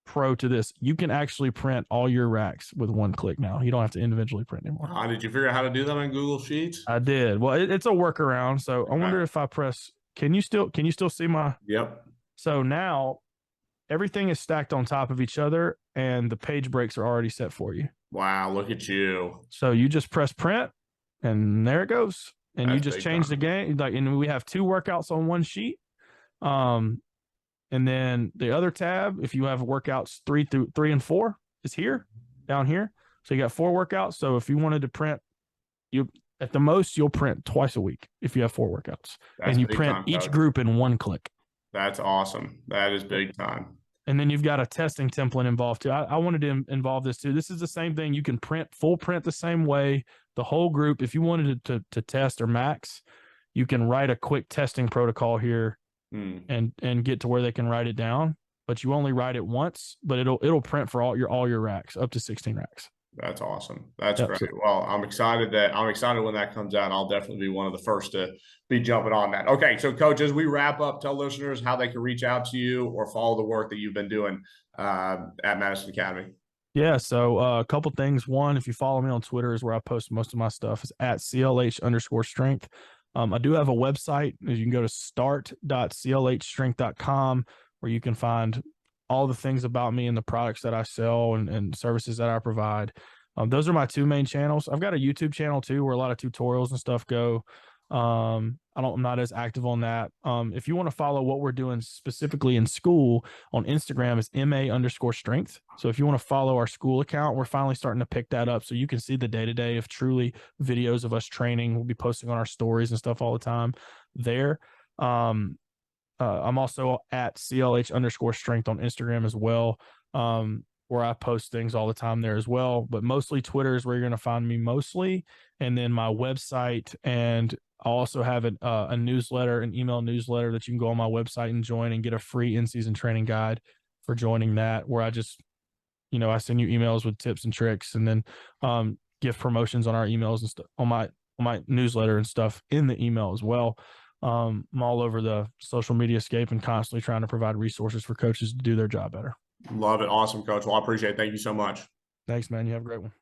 pro to this. You can actually print all your racks with one click now. You don't have to individually print anymore. Did you figure out how to do that on Google Sheets? I did. Well, it's a workaround. So I wonder if I press, can you still see my? Yep. So now everything is stacked on top of each other and the page breaks are already set for you. Wow. Look at you. So you just press print and there it goes. And you just change the game. And we have 2 workouts on one sheet. And then the other tab, if you have workouts 3 and 4, is here, down here. So you got 4 workouts. So if you wanted to print, at the most you'll print twice a week if you have 4 workouts, and you print each group in one click. That's awesome. That is big time. And then you've got a testing template involved too. I wanted to involve this too. This is the same thing. You can full print the same way, the whole group. If you wanted to test or max, you can write a quick testing protocol here. And get to where they can write it down, but you only write it once, but it'll print for all your racks, up to 16 racks. That's awesome. That's great. Well, I'm excited when that comes out. I'll definitely be one of the first to be jumping on that. Okay, so Coach, as we wrap up, tell listeners how they can reach out to you or follow the work that you've been doing at Madison Academy. Yeah, so a couple things. One, if you follow me on Twitter, is where I post most of my stuff, is at CLH_strength. I do have a website. You can go to start.clhstrength.com, where you can find all the things about me and the products that I sell and services that I provide. Those are my 2 main channels. I've got a YouTube channel too, where a lot of tutorials and stuff go. I'm not as active on that. If you want to follow what we're doing specifically in school, on Instagram is MA_strength. So if you want to follow our school account, we're finally starting to pick that up. So you can see the day-to-day of truly videos of us training. We'll be posting on our stories and stuff all the time there. I'm also at CLH_strength on Instagram as well, where I post things all the time there as well. But mostly Twitter is where you're going to find me mostly. And then my website, and I also have a newsletter, an email newsletter that you can go on my website and join and get a free in-season training guide for joining that, where I just, I send you emails with tips and tricks, and then give promotions on our emails and stuff on my newsletter and stuff in the email as well. I'm all over the social media scape and constantly trying to provide resources for coaches to do their job better. Love it. Awesome, Coach. Well, I appreciate it. Thank you so much. Thanks, man. You have a great one.